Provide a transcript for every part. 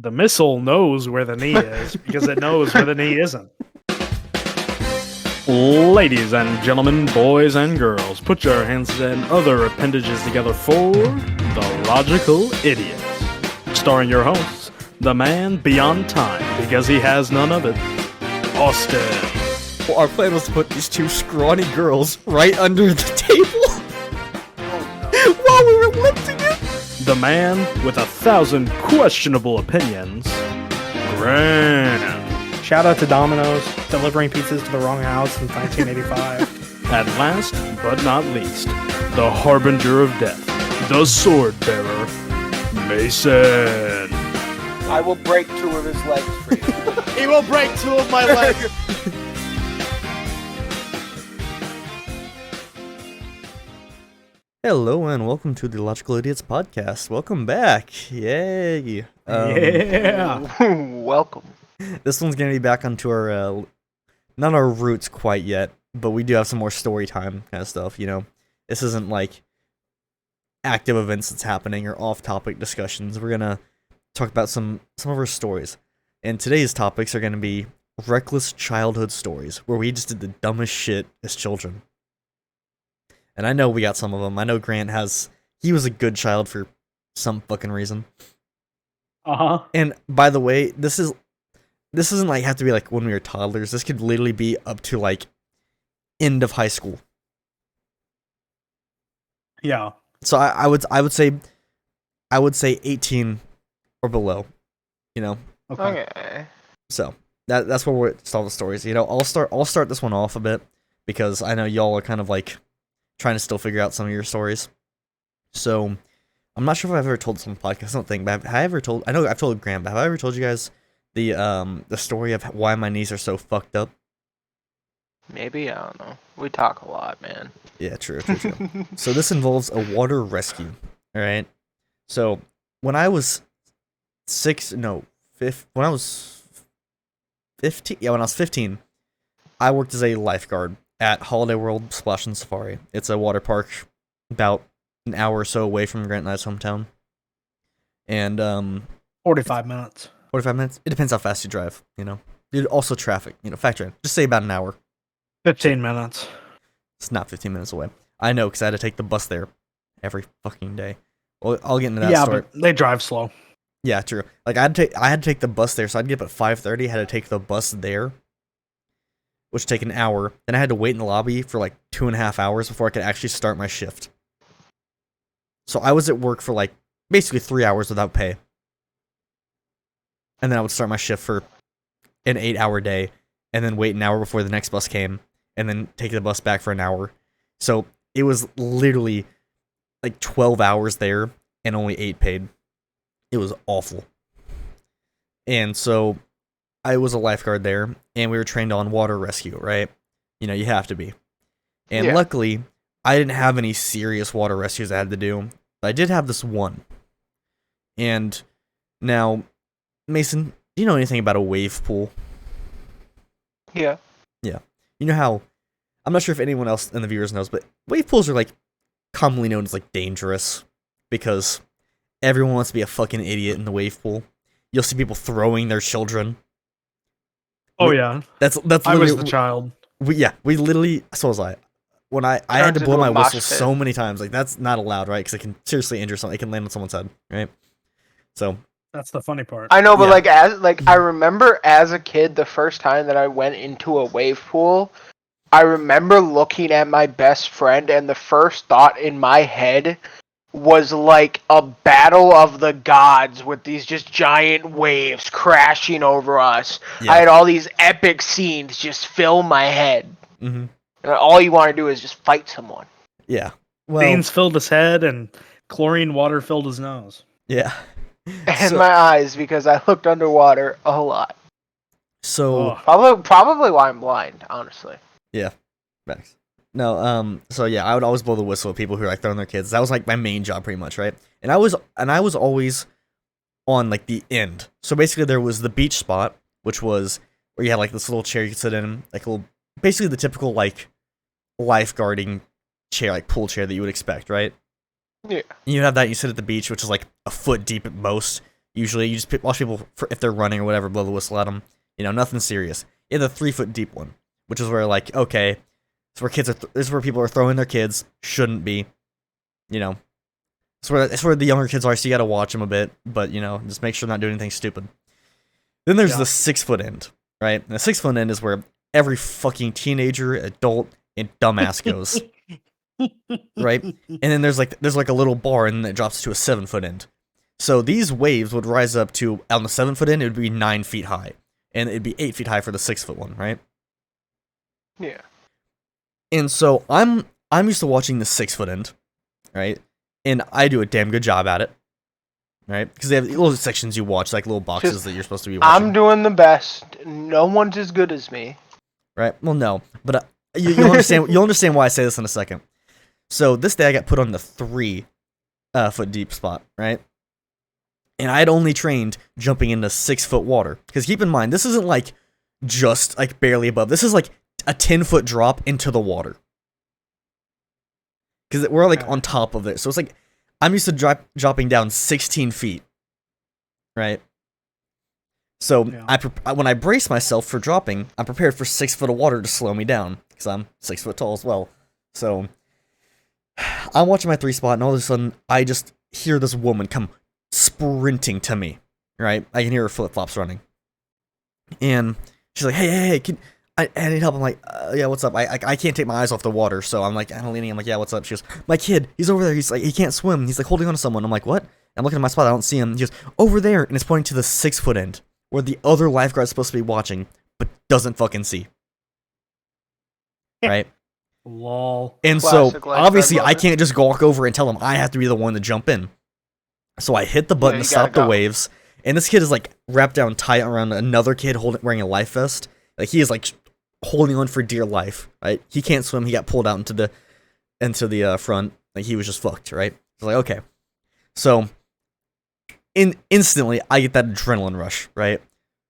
The missile knows where the knee is because it knows where the knee isn't. Ladies and gentlemen, boys and girls, put your hands and other appendages together for The Logical Idiot. Starring your hosts, the man beyond time because he has none of it, Austin. Well, our plan was to put these two scrawny girls right under the table while we were lifting it. The man with 1,000 questionable opinions, Grant. Shout out to Domino's, delivering pizzas to the wrong house in 1985. And last but not least, the harbinger of death, the sword bearer, Mason. I will break 2 of his legs for you. He will break 2 of my legs. Hello and welcome to the Logical Idiots podcast. Welcome back. Yay. Yeah. Welcome. This one's going to be back onto our, not our roots quite yet, but we do have some more story time kind of stuff, you know. This isn't like active events that's happening or off-topic discussions. We're going to talk about some of our stories. And today's topics are going to be reckless childhood stories, where we just did the dumbest shit as children. And I know we got some of them. I know Grant he was a good child for some fucking reason. Uh-huh. And by the way, this doesn't like have to be like when we were toddlers. This could literally be up to like end of high school. Yeah. So I would say 18 or below, you know. Okay. So that's where we're start the stories. You know, I'll start this one off a bit because I know y'all are kind of like trying to still figure out some of your stories. So I'm not sure if I've ever told this on the podcast. I don't think, but have I ever told? I know I've told Graham, but have I ever told you guys the story of why my knees are so fucked up? Maybe, I don't know. We talk a lot, man. Yeah, true. So this involves a water rescue. All right. So when I was 15, when I was 15, I worked as a lifeguard at Holiday World Splash and Safari. It's a water park about an hour or so away from Grant and I's hometown. And 45 minutes. 45 minutes? It depends how fast you drive, you know. Dude, also traffic, you know, factor in. Just say about an hour. 15 minutes. It's not 15 minutes away. I know, because I had to take the bus there every fucking day. Well, I'll get into that story. But they drive slow. Yeah, true. Like, I had to take the bus there, so I'd get up at 5:30, had to take the bus there, which would take an hour. Then I had to wait in the lobby for like 2.5 hours before I could actually start my shift. So I was at work for like basically 3 hours without pay. And then I would start my shift for an 8-hour day, and then wait an hour before the next bus came, and then take the bus back for an hour. So it was literally like 12 hours there and only 8 paid. It was awful. And so I was a lifeguard there, and we were trained on water rescue, right? You know, you have to be. And Yeah. Luckily, I didn't have any serious water rescues I had to do, but I did have this one. And now, Mason, do you know anything about a wave pool? Yeah. You know how, I'm not sure if anyone else in the viewers knows, but wave pools are like commonly known as like dangerous because everyone wants to be a fucking idiot in the wave pool. You'll see people throwing their children. Oh, yeah. That's I was literally- the child. we literally, so was I. When I had to Turns blow into my a mosh whistle pit. so many times, like that's not allowed, right? Because it can seriously injure someone. It can land on someone's head, right? So That's the funny part. I know, but Yeah. I remember as a kid, the first time that I went into a wave pool, I remember looking at my best friend, and the first thought in my head was like a battle of the gods with these just giant waves crashing over us. Yeah. I had all these epic scenes just fill my head. hmm And all you want to do is just fight someone. yeah. Well, Beans filled his head, and chlorine water filled his nose. yeah. And So- my eyes, because I looked underwater a lot. So Oh, Probably why I'm blind, honestly. Max. No, so yeah, I would always blow the whistle at people who are like throwing their kids. That was like my main job pretty much, right? And I was always on like the end. So basically there was the beach spot, which was where you had like this little chair you could sit in, like a little, basically the typical like lifeguarding chair, like pool chair that you would expect, right? Yeah. You have that, you sit at the beach, which is like a foot deep at most. Usually, you just watch people if they're running or whatever, blow the whistle at them. You know, nothing serious. You have the 3 foot deep one, which is where like, okay, it's where kids are. This is where people are throwing their kids. Shouldn't be. You know, it's where the younger kids are. So you got to watch them a bit, but you know, just make sure not doing anything stupid. Then there's the 6 foot end, right? And the 6 foot end is where every fucking teenager, adult, and dumbass goes. Right? And then there's like a little bar, and then it drops to a 7 foot end. So these waves would rise up to, on the 7 foot end, it would be 9 feet high. And it'd be 8 feet high for the 6 foot one, right? Yeah. And so I'm used to watching the 6 foot end, right? And I do a damn good job at it. Right? Because they have little sections you watch, like little boxes that you're supposed to be watching. I'm doing the best. No one's as good as me. Right? Well, no. But you'll understand why I say this in a second. So this day I got put on the 3 foot deep spot, right? And I had only trained jumping into 6 foot water. Because keep in mind, this isn't like just like barely above. This is like a 10 foot drop into the water. Because we're like on top of it. So it's like, I'm used to dropping down 16 feet. Right? So when I brace myself for dropping, I'm prepared for 6 foot of water to slow me down. Because I'm 6 foot tall as well. So I'm watching my 3 spot, and all of a sudden, I just hear this woman come sprinting to me, right? I can hear her flip-flops running. And she's like, hey, I need help. I'm like, yeah, what's up? I can't take my eyes off the water, so I'm like, I'm leaning, I'm like, yeah, what's up? She goes, my kid, he's over there, he's like, he can't swim, he's like holding on to someone. I'm like, what? I'm looking at my spot, I don't see him. He goes, over there, and it's pointing to the 6 foot end, where the other lifeguard's supposed to be watching, but doesn't fucking see. Right? Lol. And Classic so, lifeguard obviously, I moment. can't just walk over and tell him I have to be the one to jump in. So I hit the button you to stop gotta the go. waves, and this kid is like wrapped down tight around another kid wearing a life vest. Like he is like holding on for dear life. Right? He can't swim. He got pulled out into the front. Like he was just fucked. Right? I was like, okay. So instantly, I get that adrenaline rush. Right?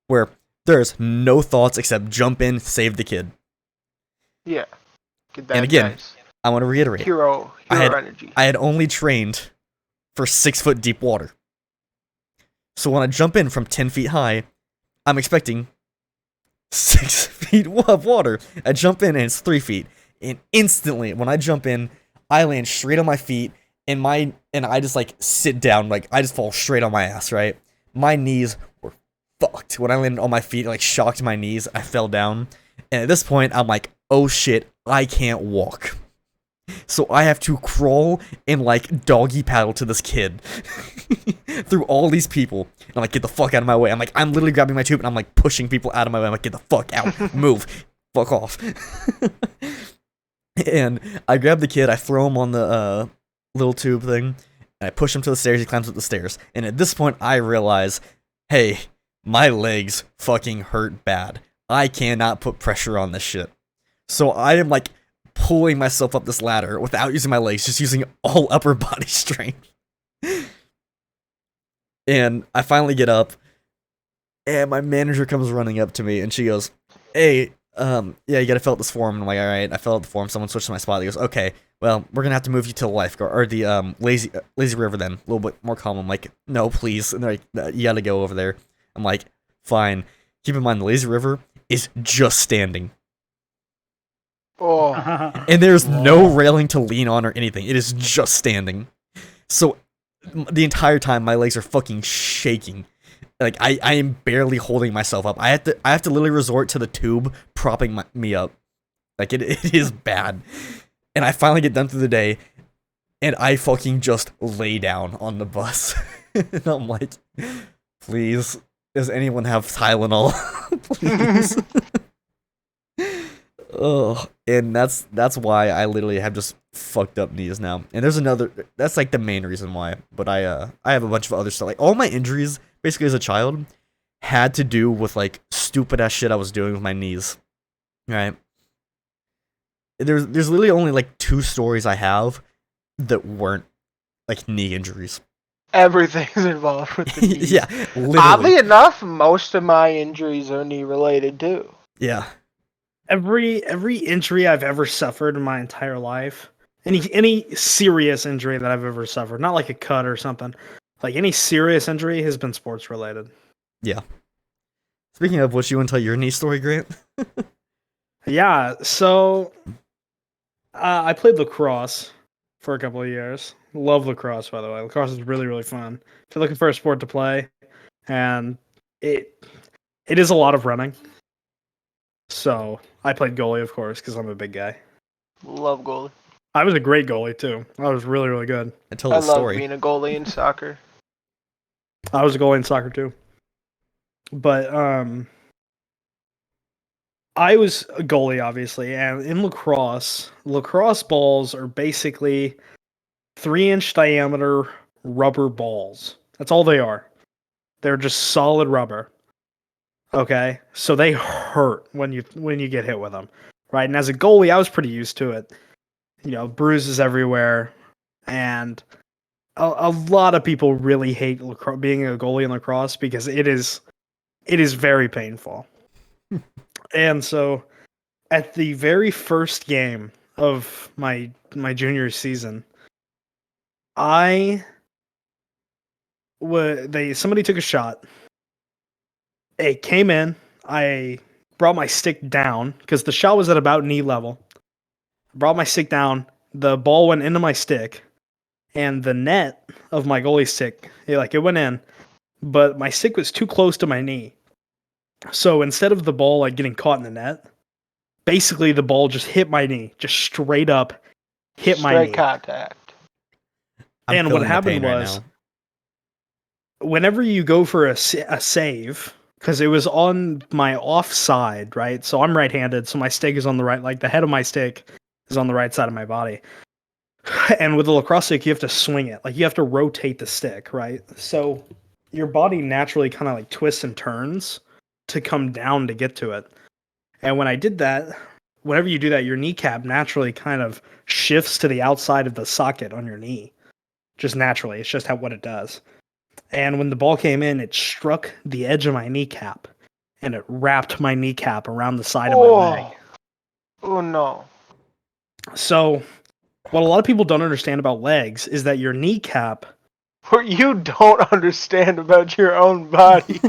Where there's no thoughts except jump in, save the kid. Yeah. Get that And again, nice. I want to reiterate. Hero energy. I had only trained for 6 foot deep water. So when I jump in from 10 feet high, I'm expecting 6 feet of water. I jump in and it's 3 feet. And instantly, when I jump in, I land straight on my feet and I just like sit down, like I just fall straight on my ass, right? My knees were fucked. When I landed on my feet, it like shocked my knees. I fell down. And at this point, I'm like, oh shit, I can't walk. So I have to crawl and like doggy paddle to this kid through all these people. And I'm like, get the fuck out of my way. I'm literally grabbing my tube and I'm like pushing people out of my way. I'm like, get the fuck out, move, fuck off. And I grab the kid, I throw him on the little tube thing, and I push him to the stairs. He climbs up the stairs. And at this point, I realize, hey, my legs fucking hurt bad. I cannot put pressure on this shit. So I am like pulling myself up this ladder without using my legs, just using all upper body strength. And I finally get up, and my manager comes running up to me, and she goes, hey, yeah, you gotta fill out this form. And I'm like, alright, I filled out the form, someone switched to my spot. He goes, okay, well, we're gonna have to move you to the lifeguard, or the lazy river then, a little bit more calm. I'm like, no, please. And they're like, you gotta go over there. I'm like, fine. Keep in mind, the lazy river is just standing. Oh. And there's no railing to lean on or anything. It is just standing. So the entire time my legs are fucking shaking. Like I am barely holding myself up. I have to literally resort to the tube propping me up. Like it is bad. And I finally get done through the day, and I fucking just lay down on the bus. And I'm like, please, does anyone have Tylenol? Please. Oh, and that's why I literally have just fucked up knees now. And there's another, that's like the main reason why. But I have a bunch of other stuff. Like all my injuries, basically as a child, had to do with like stupid ass shit I was doing with my knees. Right? There's literally only like 2 stories I have that weren't like knee injuries. Everything's involved with the knees. Yeah, literally. Oddly enough, most of my injuries are knee related too. Yeah. Every injury I've ever suffered in my entire life, any serious injury that I've ever suffered, not like a cut or something, Like any serious injury has been sports related. Yeah. Speaking of which, you want to tell your knee story, Grant? Yeah, so I played lacrosse for a couple of years. Love lacrosse, by the way. Lacrosse is really, really fun. If you're looking for a sport to play, and it is a lot of running. So I played goalie, of course, because I'm a big guy. Love goalie. I was a great goalie too. I was really, really good. I told I the love story. being a goalie in soccer. I was a goalie in soccer too. But I was a goalie, obviously, and in lacrosse balls are basically 3-inch diameter rubber balls. That's all they are. They're just solid rubber. Okay, so they hurt when you get hit with them, right? And as a goalie, I was pretty used to it. You know, bruises everywhere, and a lot of people really hate being a goalie in lacrosse because it is very painful. And so, at the very first game of my junior season, somebody took a shot. It came in. I brought my stick down because the shot was at about knee level. I brought my stick down. The ball went into my stick, and the net of my goalie stick, it went in, but my stick was too close to my knee. So instead of the ball like getting caught in the net, basically the ball just hit my knee, just straight up hit my knee. Straight contact. I'm And what feeling the happened pain right was, now. whenever you go for a save, because it was on my offside, right? So I'm right-handed, so my stick is on the right, like the head of my stick is on the right side of my body. And with the lacrosse stick, you have to swing it. Like you have to rotate the stick, right? So your body naturally kind of like twists and turns to come down to get to it. And when I did that, whenever you do that, your kneecap naturally kind of shifts to the outside of the socket on your knee. Just naturally. It's just what it does. And when the ball came in, it struck the edge of my kneecap, and it wrapped my kneecap around the side of my leg. Oh no. So, what a lot of people don't understand about legs is that your kneecap... What you don't understand about your own body.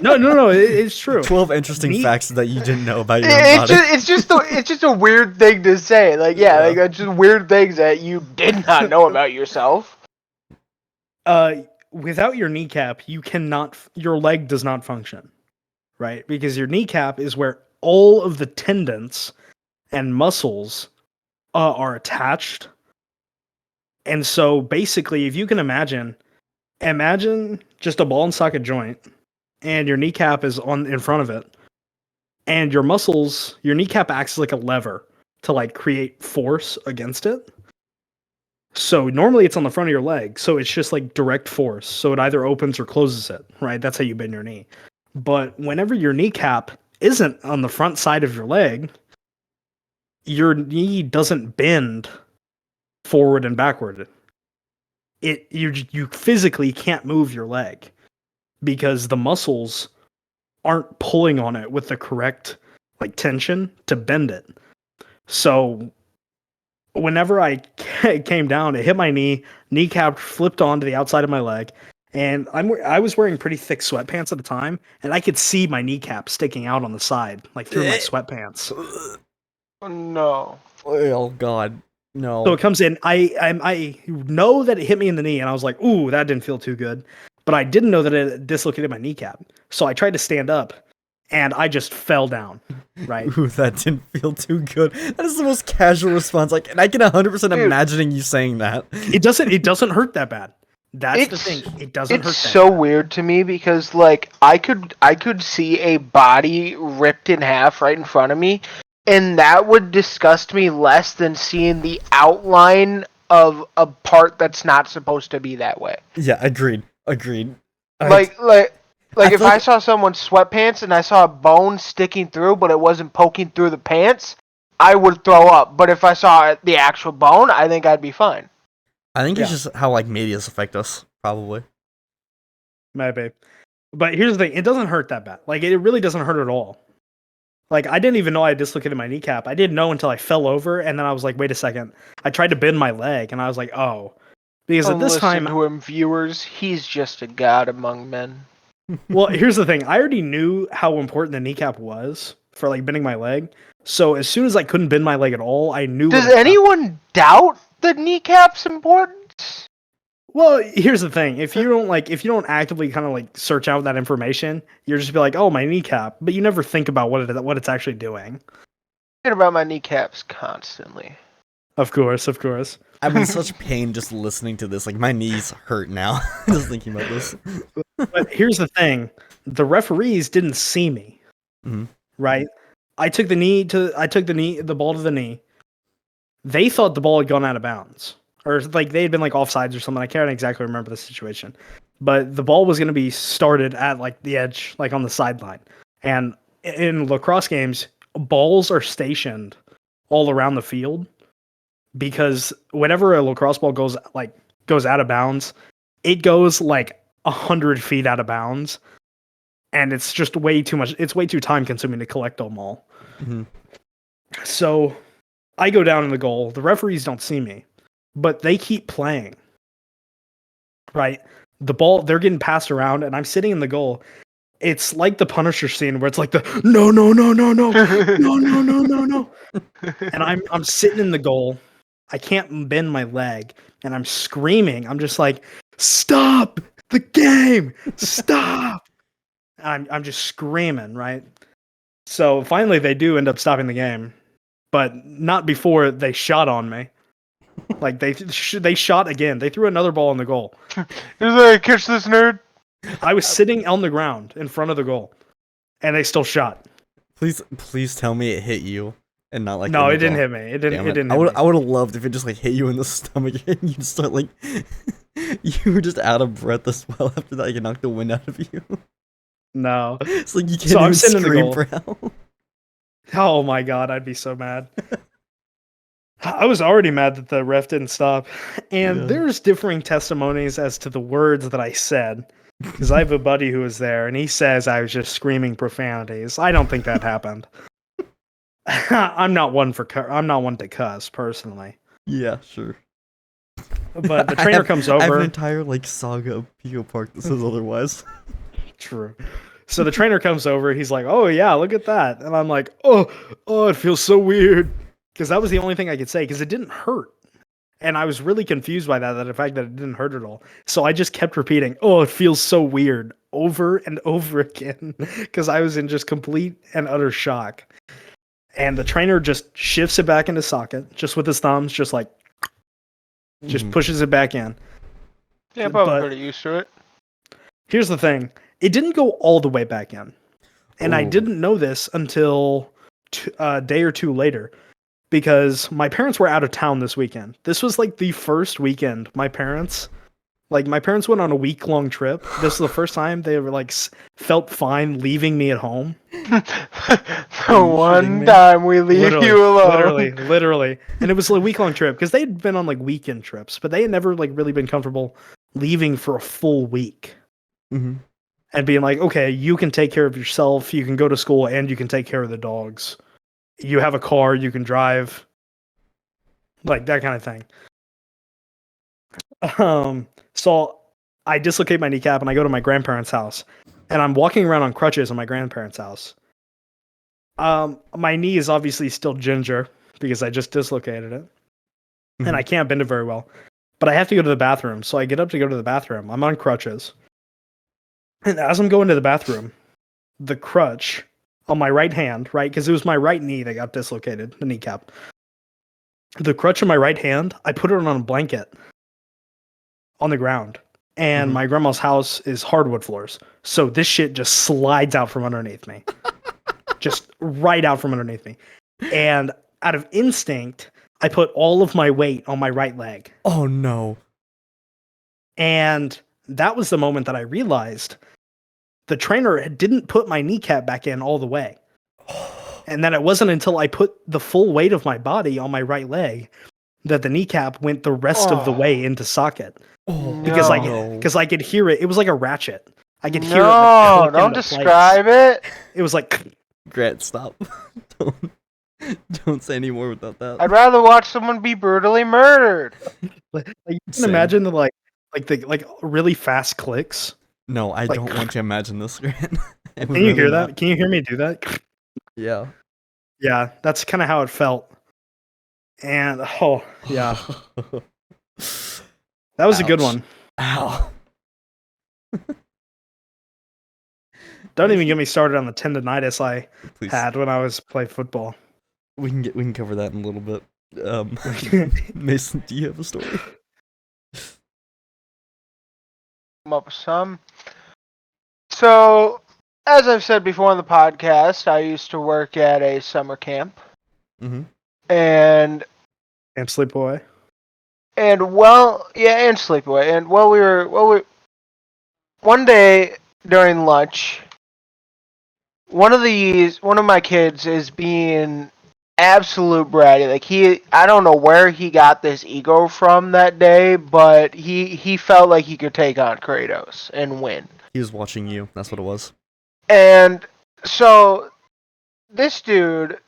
No, it's true. 12 interesting facts that you didn't know about your own body. It's just a weird thing to say. Like, like that's just weird things that you did not know about yourself. Without your kneecap, your leg does not function, right? Because your kneecap is where all of the tendons and muscles are attached. And so basically, if you can imagine just a ball and socket joint, and your kneecap is in front of it, and your kneecap acts like a lever to like create force against it. So normally it's on the front of your leg, so it's just like direct force. So it either opens or closes it, right? That's how you bend your knee. But whenever your kneecap isn't on the front side of your leg, your knee doesn't bend forward and backward. You physically can't move your leg because the muscles aren't pulling on it with the correct like tension to bend it. So whenever I came down, it hit my knee, kneecap flipped onto the outside of my leg, and I was wearing pretty thick sweatpants at the time, and I could see my kneecap sticking out on the side, like through my sweatpants. Oh no. Oh God, no. So it comes in. I know that it hit me in the knee, and I was like, "Ooh, that didn't feel too good." But I didn't know that it dislocated my kneecap. So I tried to stand up, and I just fell down. Right. Ooh, that didn't feel too good. That is the most casual response. Like, and I can 100% imagining you saying that. It doesn't hurt that bad. That's the thing. It doesn't hurt that so bad. weird to me because like I could see a body ripped in half right in front of me, and that would disgust me less than seeing the outline of a part that's not supposed to be that way. Yeah, agreed. Like I if feel I like- saw someone's sweatpants and I saw a bone sticking through, but it wasn't poking through the pants, I would throw up. But if I saw the actual bone, I think I'd be fine. I think it's just how like medias affect us, probably. Maybe. But here's the thing, it doesn't hurt that bad. Like, it really doesn't hurt at all. Like, I didn't even know I dislocated my kneecap. I didn't know until I fell over, and then I was like, wait a second. I tried to bend my leg, and I was like, oh. Because Don't at this listen time, to him, viewers. He's just a god among men. well, here's the thing. I already knew how important the kneecap was for like bending my leg. So as soon as I couldn't bend my leg at all, I knew. Does what had happened. anyone doubt the kneecap's importance? Well, here's the thing. If you don't actively kind of like search out that information, you're just be like, "Oh, my kneecap," but you never think about what it's actually doing. Thinking about my kneecaps constantly. Of course, of course. I'm in such pain just listening to this. Like my knees hurt now just thinking about this. But here's the thing: the referees didn't see me. Mhm. Right? I took the ball to the knee. They thought the ball had gone out of bounds, or like they had been like offsides or something. I can't exactly remember the situation, but the ball was going to be started at like the edge, like on the sideline. And in lacrosse games, balls are stationed all around the field because whenever a lacrosse ball goes out of bounds, it goes like 100 feet out of bounds, and it's just way too much. It's way too time consuming to collect them all. Mhm. So I go down in the goal. The referees don't see me, but they keep playing. Right? The ball, they're getting passed around, and I'm sitting in the goal. It's like the Punisher scene where it's like the no, no, no, no, no, no, no, no, no, no. And I'm sitting in the goal. I can't bend my leg, and I'm screaming. I'm just like, stop the game! Stop! I'm just screaming, right? So finally they do end up stopping the game, but not before they shot on me. Like they shot again. They threw another ball in the goal. He's like, catch this nerd. I was sitting on the ground in front of the goal, and they still shot. Please tell me it hit you and not like No, in the it didn't goal. hit me. It didn't. Damn It it. didn't. I Hit would me. I would have loved if it just like hit you in the stomach and you just start like you were just out of breath as well after that. You knocked the wind out of you. No. It's like you can't So I'm even sitting in the scream goal. for help. Oh my god, I'd be so mad. I was already mad that the ref didn't stop, and Yeah. there's differing testimonies as to the words that I said. Because I have a buddy who was there, and he says I was just screaming profanities. I don't think that happened. I'm not one to cuss personally. Yeah, sure. But the trainer comes I have an over. entire like saga of Pico Park that says otherwise. True. So the trainer comes over. He's like, "Oh yeah, look at that," and I'm like, "Oh, it feels so weird," because that was the only thing I could say because it didn't hurt, and I was really confused by that the fact that it didn't hurt at all. So I just kept repeating, "Oh, it feels so weird," over and over again because I was in just complete and utter shock. And the trainer just shifts it back into socket, just with his thumbs, just Mhm. pushes it back in. Yeah, I'm probably But- pretty used to it. Here's the thing. It didn't go all the way back in. And I Ooh. didn't know this until a day or two later because my parents were out of town this weekend. This was like the first weekend my parents went on a week-long trip. This was the first time they were like felt fine leaving me at home. The shitting one me? time we leave you alone. Literally. And it was a week-long trip because they had been on like weekend trips, but they had never like really been comfortable leaving for a full week. Mhm. And being like, okay, you can take care of yourself, you can go to school, and you can take care of the dogs. You have a car, you can drive. Like that kind of thing. So I dislocate my kneecap and I go to my grandparents' house. And I'm walking around on crutches in my grandparents' house. My knee is obviously still ginger because I just dislocated it. And I can't bend it very well. But I have to go to the bathroom. So I get up to go to the bathroom. I'm on crutches. And as I'm going to the bathroom, the crutch on my right hand, right? Because it was my right knee that got dislocated, the kneecap. The crutch in my right hand, I put it on a blanket on the ground. And Mhm. my grandma's house is hardwood floors. So this shit just slides out from underneath me. Just right out from underneath me. And out of instinct, I put all of my weight on my right leg. Oh no. And that was the moment that I realized the trainer didn't put my kneecap back in all the way. And then it wasn't until I put the full weight of my body on my right leg that the kneecap went the rest of the way into socket. Oh, Because no. I could hear it. It was like a ratchet. I could hear it. No, click don't into place. describe it. It was like, Grant, stop. Don't. Don't say any more without that. I'd rather watch someone be brutally murdered. Like you can Same. imagine the really fast clicks. No, I Like- don't want to imagine this, Grant. Can you hear that? Can you hear me do that? Yeah. Yeah, that's kind of how it felt. And oh yeah, that was a good Ouch. one. Ow. Don't even get me started on the tendonitis I Please. had when I was playing football. We can cover that in a little bit. Mason, do you have a story? Come up with some. So, as I've said before on the podcast, I used to work at a summer camp, Mm-hmm. and And Sleepaway. and sleepaway. And we one day during lunch, one of my kids is being absolute bratty. Like I don't know where he got this ego from that day, but he felt like he could take on Kratos and win. He was watching you. That's what it was. And so this dude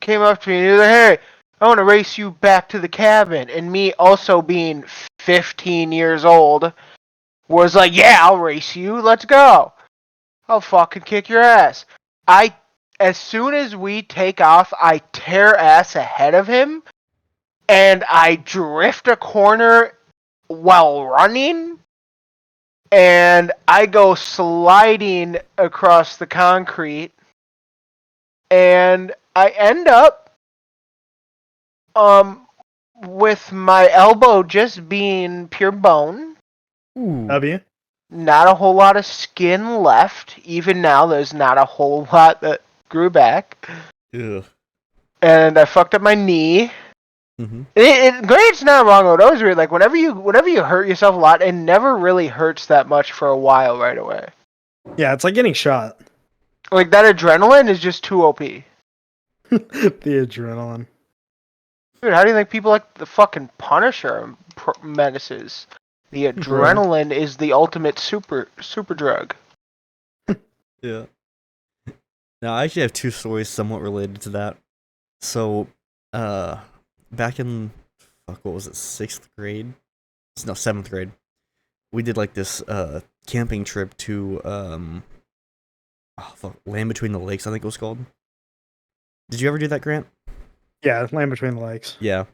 came up to me and he was like, "Hey, I want to race you back to the cabin." And me, also being 15 years old, was like, "Yeah, I'll race you. Let's go. I'll fucking kick your ass." As soon as we take off, I tear ass ahead of him, and I drift a corner while running, and I go sliding across the concrete, and I end up with my elbow just being pure bone. Ooh. W. Not a whole lot of skin left. Even now, there's not a whole lot that grew back. Ugh. And I fucked up my knee. Mm-hmm. Grant's not wrong though. That was weird. Like whenever you hurt yourself a lot, it never really hurts that much for a while right away. Yeah, it's like getting shot. Like that adrenaline is just too OP. Dude, The adrenaline. how do you think people like the fucking Punisher menaces? The adrenaline is the ultimate super drug. Yeah. Now, I actually have two stories somewhat related to that. So, back in, what was it, 6th grade? No, 7th grade. We did, like, this, camping trip to, Land Between the Lakes, I think it was called. Did you ever do that, Grant? Yeah, Land Between the Lakes. Yeah.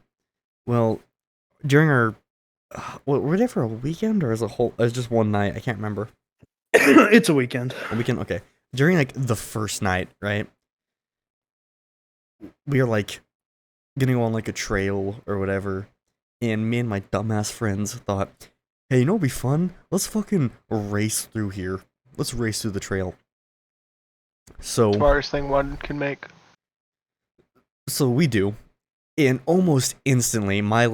Well, during our, were we there for a weekend, or as a whole, as just one night? I can't remember. It's a weekend. A weekend, okay. During, like, the first night, right? We are, like, gonna go on, like, a trail or whatever. And me and my dumbass friends thought, hey, you know what'd be fun? Let's fucking race through here. Let's race through the trail. So Smartest thing one can make. we do. And almost instantly, my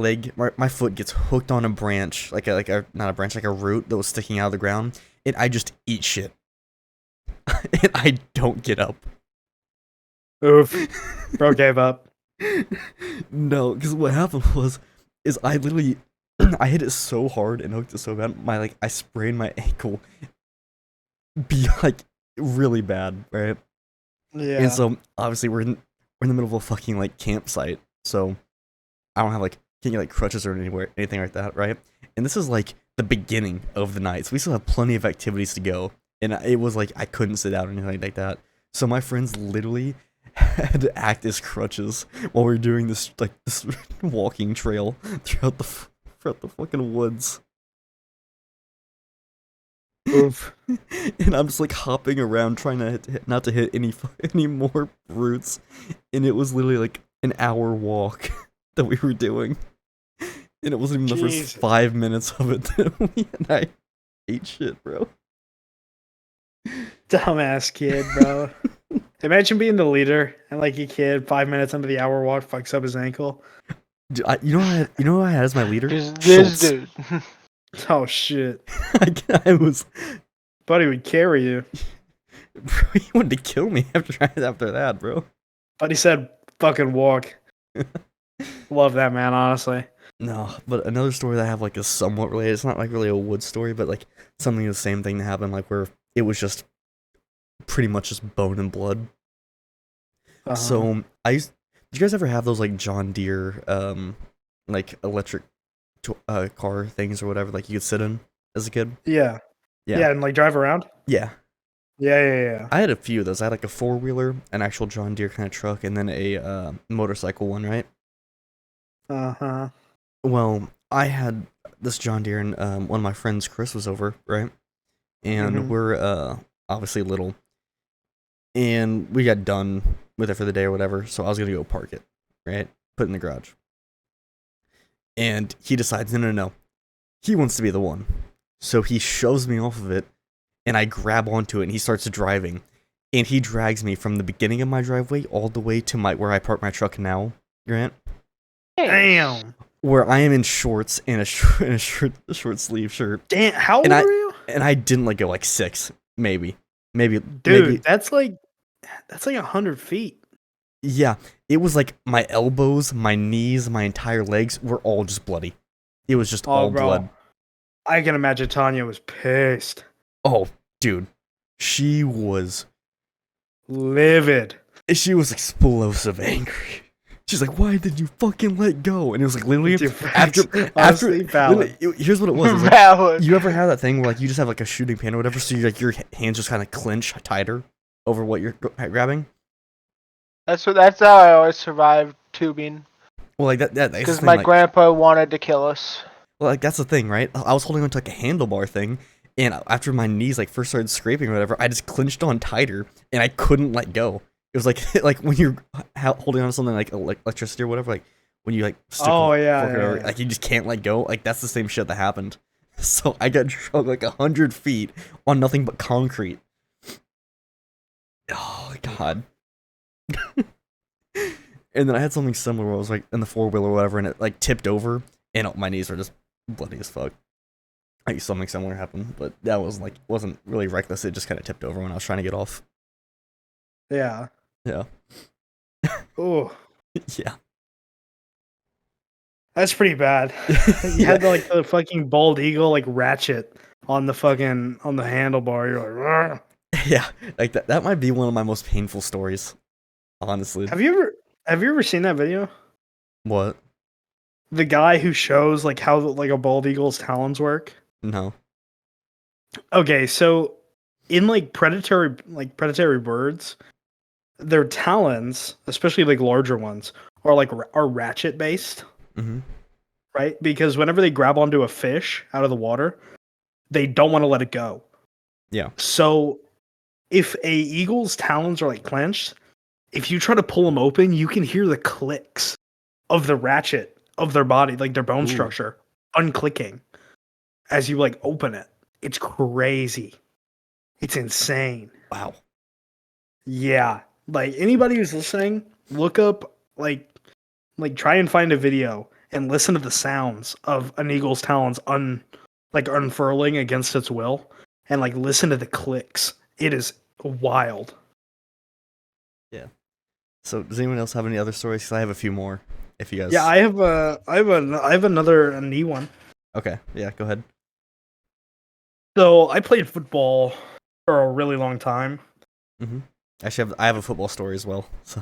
foot gets hooked on a branch, not a branch, like a root that was sticking out of the ground, and I just eat shit. And I don't get up. Oof. Bro gave up. No, because what happened is I literally, I hit it so hard and hooked it so bad, I sprained my ankle, really bad, right? Yeah. And so obviously we're in the middle of a fucking campsite, so I don't have can't get crutches or anything like that, right? And this is the beginning of the night, so we still have plenty of activities to go, and it was I couldn't sit down or anything like that. So my friends literally had to act as crutches while we were doing this this walking trail throughout the fucking woods. Oof. And I'm just hopping around trying to not to hit any more roots, and it was literally an hour walk that we were doing, and it wasn't even the first 5 minutes of it and I ate shit, bro. Dumbass kid, bro. Imagine being the leader and your kid 5 minutes into the hour walk fucks up his ankle. Dude, you know who I had as my leader? Just Schultz. this dude. Oh shit. I was, Buddy would carry you. bro, he wanted to kill me after that, bro. Buddy said fucking walk. Love that man, honestly. No, but another story that I have is somewhat related. It's not really a wood story, but something the same thing that happened where it was just pretty much just bone and blood. So did you guys ever have those like John Deere like electric car things or whatever like you could sit in as a kid? Yeah. Yeah. Yeah, and like drive around? Yeah. Yeah. I had a few of those. I had like a 4-wheeler, an actual John Deere kind of truck, and then a motorcycle one, right? Uh-huh. Well, I had this John Deere, and one of my friends, Chris, was over, right? And Mhm. we're obviously little, and we got done with it for the day or whatever. So I was gonna go park it, right? Put it in the garage. And he decides, no. He wants to be the one. So he shoves me off of it, and I grab onto it, and he starts driving. And he drags me from the beginning of my driveway all the way to where I park my truck now, Grant. Damn. Where I am in shorts and a short sleeve shirt. Damn, how old And are you? And I didn't let go, like 6, maybe. Dude, that's like 100 feet. Yeah, it was like my elbows, my knees, my entire legs were all just bloody. It was just all bro. blood. I can imagine Tanya was pissed. Oh, dude. She was Livid. explosive angry. She's like, "Why did you fucking let go?" And it was like literally Dude, after honestly, valid. here's what it was. It was like, Valid. you ever have that thing where like you just have like a shooting pain or whatever, so you like your hands just kind of clench tighter over what you're grabbing? That's how I always survived tubing. Well, like that's the Because thing, my like, grandpa wanted to kill us. well, like that's the thing, right? I was holding onto like a handlebar thing, and after my knees like first started scraping or whatever, I just clenched on tighter, and I couldn't let go. It was like like when you're holding on to something like electricity or whatever, like when you like stick yeah. like you just can't let go. Like that's the same shit that happened. So I got dragged like 100 feet on nothing but concrete. Oh god. And then I had something similar where I was like in the 4-wheeler or whatever, and it like tipped over, and my knees were just bloody as fuck. Like something similar happened, but that was like wasn't really reckless. It just kind of tipped over when I was trying to get off. Yeah. Yeah. Oh, Yeah. that's pretty bad. You had like the fucking bald eagle like ratchet on the handlebar. You're like, "Rrr." Yeah. Like that might be one of my most painful stories, honestly. Have you ever seen that video? What? The guy who shows like how like a bald eagle's talons work. No. Okay, so in like predatory birds, their talons, especially like larger ones, are ratchet based, Mm-hmm. right? Because whenever they grab onto a fish out of the water, they don't want to let it go. Yeah. So if a eagle's talons are like clenched, if you try to pull them open, you can hear the clicks of the ratchet of their body, like their bone Ooh. structure, unclicking as you like open it. It's crazy. It's insane. Wow. Yeah. Like anybody who's listening, look up like try and find a video and listen to the sounds of an eagle's talons unfurling against its will, and like listen to the clicks. It is wild. Yeah. So does anyone else have any other stories? 'Cause I have a few more. If you guys. Yeah, I have another knee one. Okay. Yeah. Go ahead. So I played football for a really long time, Mm-hmm. Actually, I have a football story as well. So.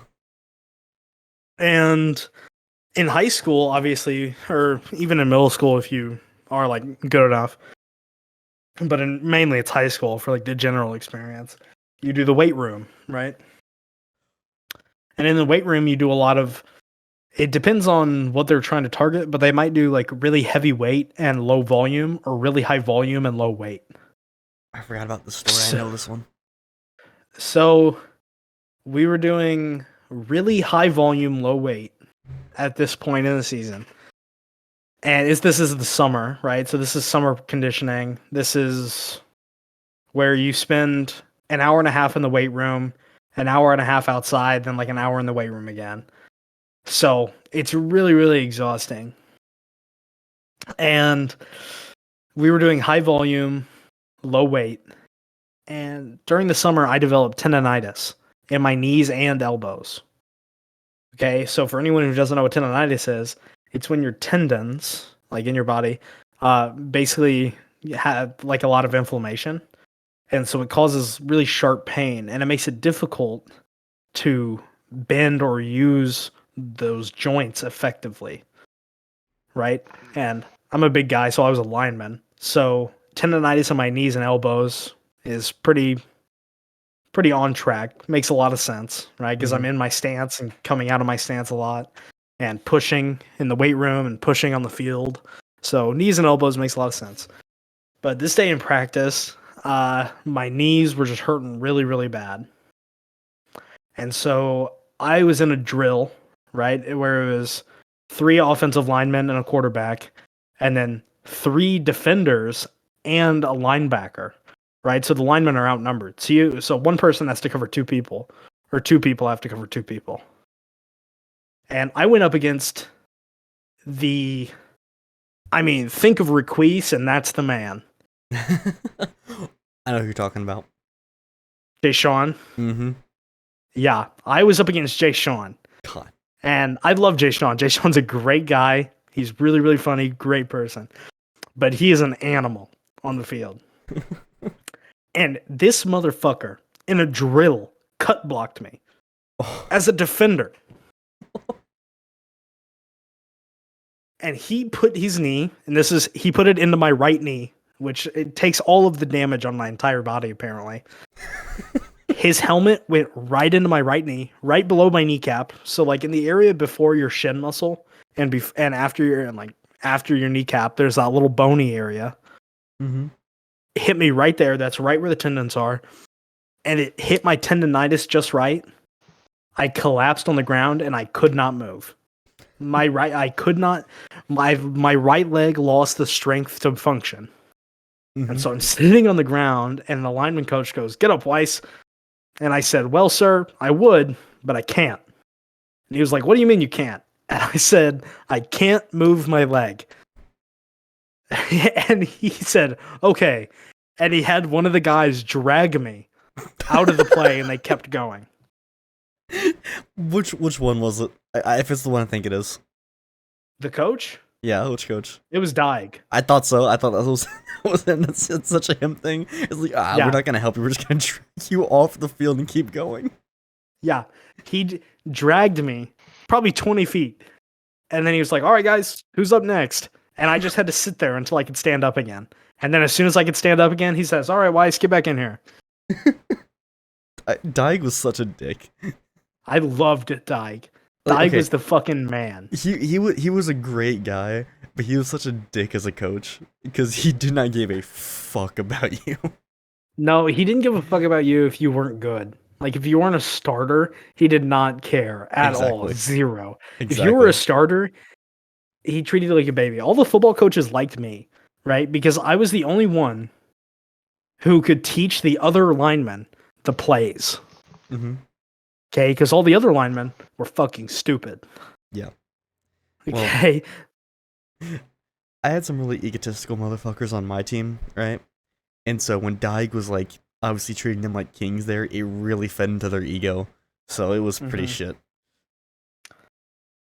and in high school, obviously, or even in middle school, if you are like good enough, but mainly it's high school for like the general experience. You do the weight room, right? And in the weight room, you do a lot of. It depends on what they're trying to target, but they might do like really heavy weight and low volume, or really high volume and low weight. I forgot about this story. I know this one. So we were doing really high volume, low weight at this point in the season. And this is the summer, right? So this is summer conditioning. This is where you spend an hour and a half in the weight room, an hour and a half outside, then like an hour in the weight room again. So it's really, really exhausting. And we were doing high volume, low weight. And during the summer, I developed tendonitis in my knees and elbows. Okay, so for anyone who doesn't know what tendonitis is, it's when your tendons, like in your body, basically have like a lot of inflammation. And so it causes really sharp pain, and it makes it difficult to bend or use those joints effectively, right? And I'm a big guy, so I was a lineman. So tendonitis in my knees and elbows is pretty on track. Makes a lot of sense, right? Because I'm in my stance and coming out of my stance a lot and pushing in the weight room and pushing on the field. So knees and elbows makes a lot of sense. But this day in practice, my knees were just hurting really, really bad. And so I was in a drill, right, where it was 3 offensive linemen and a quarterback, and then 3 defenders and a linebacker, right? So the linemen are outnumbered. So one person has to cover 2 people, or 2 people have to cover 2 people. And I went up against think of Requise, and that's the man. I know who you're talking about. Jay Sean. Mm-hmm. Yeah, I was up against Jay Sean. God. And I love Jay Sean. Jay Sean's a great guy. He's really, really funny, great person. But he is an animal on the field. And this motherfucker in a drill cut blocked me as a defender. And he put his knee, and he put it into my right knee, which it takes all of the damage on my entire body, apparently. His helmet went right into my right knee, right below my kneecap. So like in the area before your shin muscle and after your kneecap, there's that little bony area. Mm-hmm. It hit me right there. That's right where the tendons are. And it hit my tendonitis just right. I collapsed on the ground and I could not move. My right leg lost the strength to function. Mm-hmm. And so I'm sitting on the ground and the lineman coach goes, "Get up, Weiss." And I said, "Well, sir, I would, but I can't." And he was like, "What do you mean you can't?" And I said, "I can't move my leg." And he said, "Okay." And he had one of the guys drag me out of the play and they kept going. Which one was it? If it's the one I think it is. The coach? Yeah, which coach? It was Dyke. I thought so. I thought that was him. It's such a him thing. It's like, Yeah. We're not gonna help you. We're just gonna drag you off the field and keep going. Yeah. He dragged me probably 20 feet. And then he was like, "All right, guys, who's up next?" And I just had to sit there until I could stand up again. And then as soon as I could stand up again, he says, "All right, Weiss, get back in here." Dyke was such a dick. I loved Dyke. Dyke Okay. was the fucking man. He was a great guy, but he was such a dick as a coach because he did not give a fuck about you. No, he didn't give a fuck about you if you weren't good. Like, if you weren't a starter, he did not care at all. Exactly. Zero. Exactly. If you were a starter, he treated you like a baby. All the football coaches liked me, right? Because I was the only one who could teach the other linemen the plays. Mm-hmm. Okay? Because all the other linemen were fucking stupid. Yeah. Okay? I had some really egotistical motherfuckers on my team, right? And so when Dyke was like obviously treating them like kings there, it really fed into their ego. So it was pretty shit.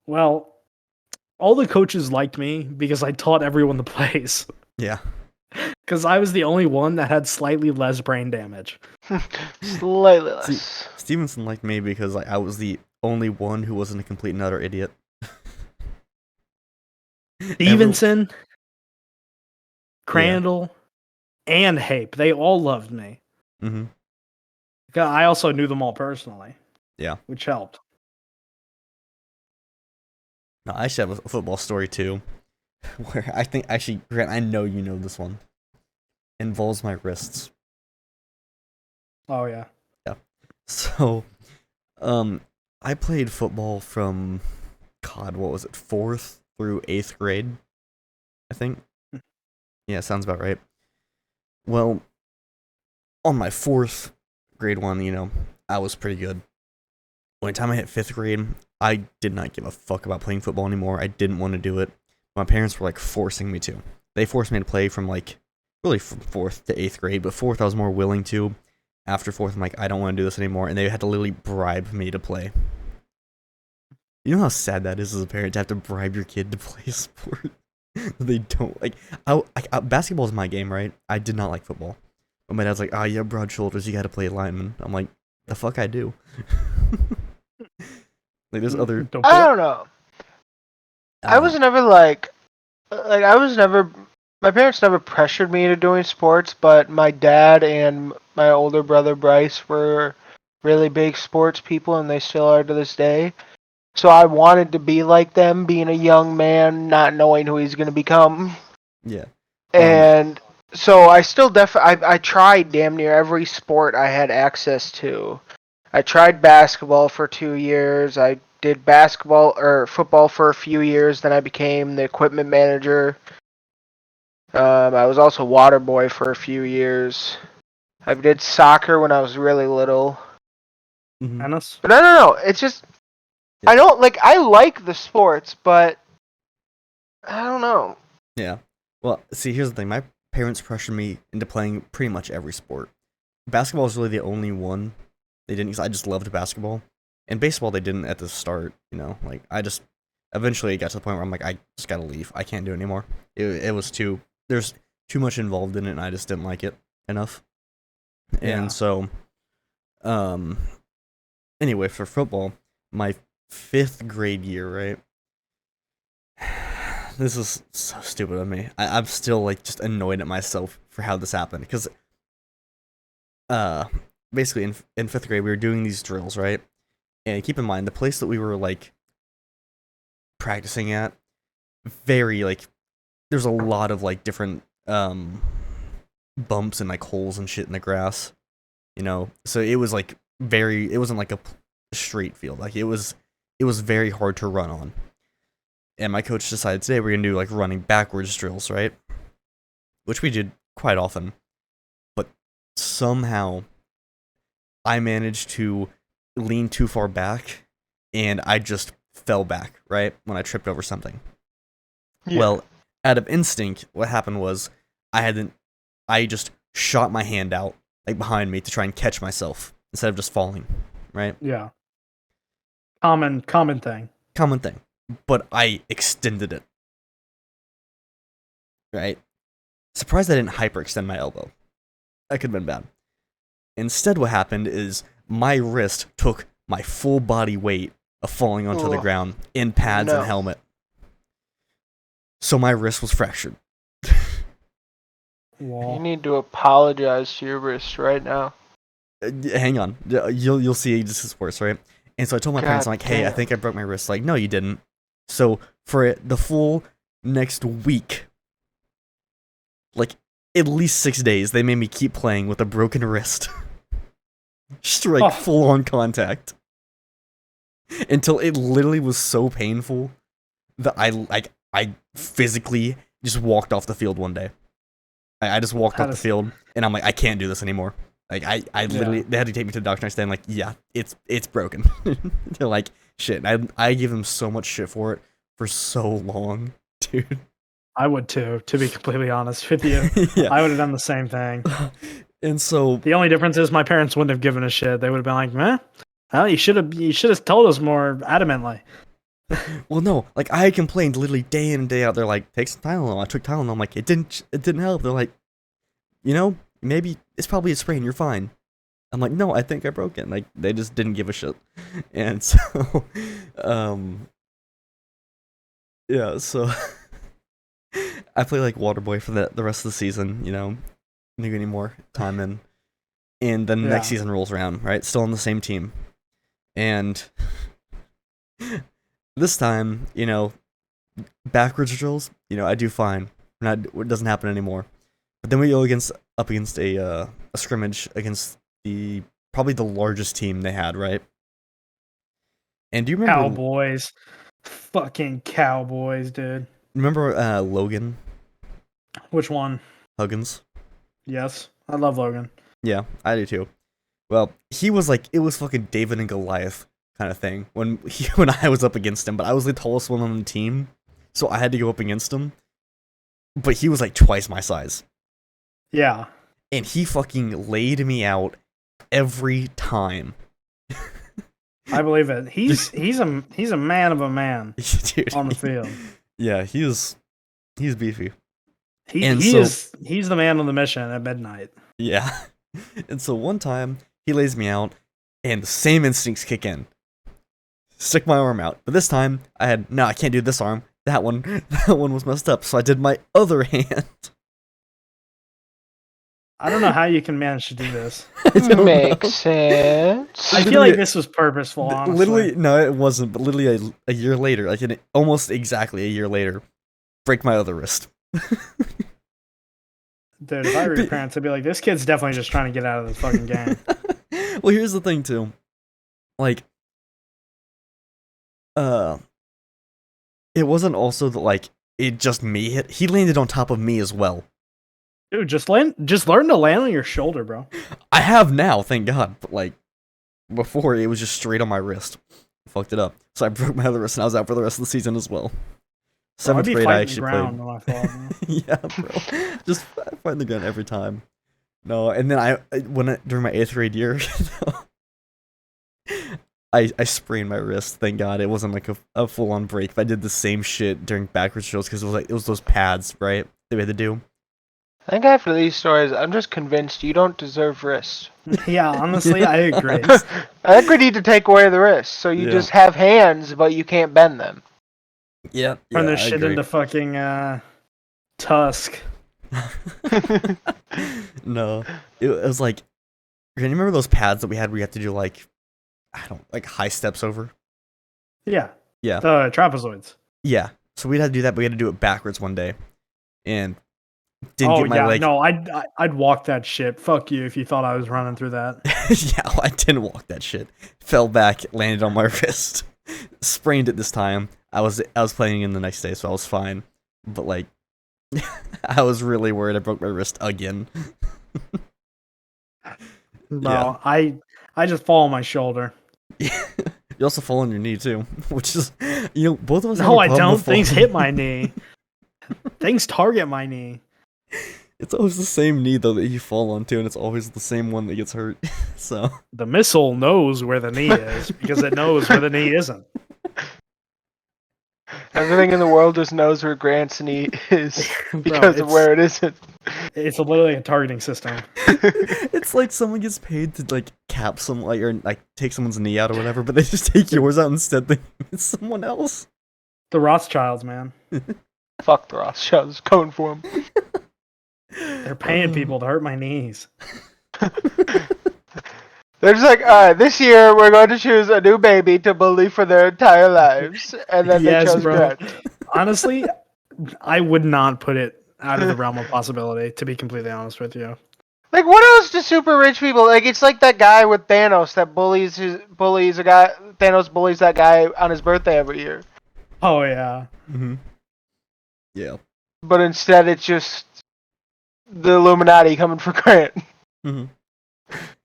Well, all the coaches liked me because I taught everyone the plays. Yeah. Because I was the only one that had slightly less brain damage. Slightly less. Stevenson liked me because I was the only one who wasn't a complete and utter idiot. Stevenson, Crandall, and Hape, they all loved me. Mm-hmm. I also knew them all personally. Yeah. Which helped. No, I should have a football story too, where I think actually, Grant, I know you know this one. Involves my wrists. Oh yeah. Yeah. So, I played football from, God, what was it, 4th through 8th grade, I think. Yeah, sounds about right. Well, on my 4th grade one, I was pretty good. By the time I hit 5th grade, I did not give a fuck about playing football anymore. I didn't want to do it. My parents were like forcing me to. They forced me to play from really from 4th to 8th grade, but 4th I was more willing to. After 4th, I'm like, I don't want to do this anymore, and they had to literally bribe me to play. You know how sad that is as a parent to have to bribe your kid to play a sport? They don't like. Basketball is my game, right? I did not like football, but my dad's like, "Ah, you have broad shoulders. You got to play lineman." I'm like, "The fuck I do." Like there's other. Don't I put- don't know. I was never like I was never. My parents never pressured me into doing sports, but my dad and my older brother Bryce were really big sports people, and they still are to this day. So I wanted to be like them, being a young man, not knowing who he's going to become. Yeah. And so I still I tried damn near every sport I had access to. I tried basketball for 2 years. I did basketball or football for a few years. Then I became the equipment manager. I was also water boy for a few years. I did soccer when I was really little. Mhm. Tennis. But I don't know. It's just Yeah. I don't like. I like the sports, but I don't know. Yeah. Well, see, here's the thing. My parents pressured me into playing pretty much every sport. Basketball is really the only one they didn't, because I just loved basketball. And baseball, they didn't at the start, Like, eventually it got to the point where I'm like, I just gotta leave. I can't do it anymore. It was there's too much involved in it, and I just didn't like it enough. Yeah. And so, anyway, for football, my 5th grade year, right? This is so stupid of me. I'm still like just annoyed at myself for how this happened, because basically in 5th grade we were doing these drills, right? And keep in mind the place that we were like practicing at, very like there's a lot of like different bumps and like holes and shit in the grass, so it was like it wasn't like a straight field. Like it was very hard to run on. And my coach decided today we're gonna do like running backwards drills, right? Which we did quite often. But somehow I managed to lean too far back and I just fell back, right? When I tripped over something. Yeah. Well, out of instinct, what happened was I just shot my hand out like behind me to try and catch myself instead of just falling, right? Yeah. Common thing. Common thing. But I extended it. Right? Surprised I didn't hyperextend my elbow. That could have been bad. Instead, what happened is my wrist took my full body weight of falling onto the Ugh. ground in pads No. and helmet. So my wrist was fractured. You Wall. need to apologize to your wrist right now. Hang on. You'll see this is worse, right? And so I told my parents, I'm like, hey, I damn. think I broke my wrist. Like, no, you didn't. So for the full next week, like at least 6 days, they made me keep playing with a broken wrist. Just like Oh. full on contact. Until it literally was so painful that I physically just walked off the field one day. I just walked How off the does- field and I'm like, I can't do this anymore. Like I literally, they had to take me to the doctor next day. I'm like, yeah, it's broken. They're like, shit. I give them so much shit for it for so long, dude. I would too, to be completely honest with you. Yeah. I would have done the same thing. And so The only difference is my parents wouldn't have given a shit. They would have been like, "Meh, well, you should have told us more adamantly." well, no, like I complained literally day in and day out. They're like, take some Tylenol. I took Tylenol. I'm like, it didn't help. They're like, maybe it's probably a sprain. You're fine. I'm like, no, I think I broke it. Like they just didn't give a shit. And so, yeah, so I play like Waterboy for the rest of the season. Didn't get any more time in. And then the next Yeah. season rolls around, right? Still on the same team. And this time, backwards drills, I do fine. It doesn't happen anymore. But then we go up against a scrimmage against probably the largest team they had, right? And do you remember Cowboys, fucking Cowboys, dude. Logan Which one? Huggins? Yes, I love Logan. Yeah, I do too. Well, he was like, it was fucking David and Goliath kind of thing when I was up against him, but I was the tallest one on the team, so I had to go up against him. But he was like twice my size. Yeah, And he fucking laid me out every time. I believe it. He's a man of a man Dude, on the field. yeah, he's beefy. He's the man on the mission at midnight. Yeah. And so one time he lays me out and the same instincts kick in. stick my arm out. But this time, I can't do this arm. That one was messed up, so I did my other hand. I don't know how you can manage to do this. I don't know. Makes sense. I feel like this was purposeful, honestly. Literally, no, it wasn't. But literally a year later, like almost exactly a year later, break my other wrist. Dude, if I were your parents, I'd be like, this kid's definitely just trying to get out of this fucking game. Well, here's the thing too, like, it wasn't also that like it just me hit. He landed on top of me as well. Dude, just learn to land on your shoulder, bro. I have now, thank God. But like before, it was just straight on my wrist. Fucked it up. So I broke my other wrist, and I was out for the rest of the season as well. Bro, I'd 7th be grade, I fighting the actually ground played. when I fall, bro. Yeah, bro. Just fighting the ground every time. No, and then during my 8th grade year, I sprained my wrist. Thank God it wasn't like a full on break. But I did the same shit during backwards drills because it was those pads, right? That we had to do. I think after these stories, I'm just convinced you don't deserve wrists. Yeah, honestly, I agree. I think we need to take away the wrists, so you just have hands, but you can't bend them. Yeah, Turn I this shit agree. into fucking Tusk. No, it was like, can you remember those pads that we had where you had to do like high steps over? Yeah. Yeah. The trapezoids. Yeah. So we'd have to do that, but we had to do it backwards one day, and didn't Oh get my yeah, leg. no, I'd walk that shit. Fuck you if you thought I was running through that. Yeah, well, I didn't walk that shit. Fell back, landed on my wrist, sprained it this time. I was playing in the next day, so I was fine. But like, I was really worried I broke my wrist again. No, I just fall on my shoulder. You also fall on your knee too, which is, both of us. No, I have a problem don't. with falling. Things hit my knee. Things target my knee. It's always the same knee though that you fall onto, and it's always the same one that gets hurt. So The missile knows where the knee is because it knows where the knee isn't. Everything in the world just knows where Grant's knee is Bro, because of where it isn't. It's literally a targeting system. it's like someone gets paid to like cap some or like take someone's knee out or whatever, but they just take yours out instead. Thinking it's someone else. The Rothschilds, man. Fuck the Rothschilds, going for them. They're paying people to hurt my knees. They're just like, this year we're going to choose a new baby to bully for their entire lives, and then Yes, they chose bro. Grant. Honestly, I would not put it out of the realm of possibility, to be completely honest with you. Like, what else do super rich people like? It's like that guy with Thanos that bullies a guy. Thanos bullies that guy on his birthday every year. Oh yeah. Mm-hmm. Yeah. But instead, it's just the Illuminati coming for Grant. Mm-hmm.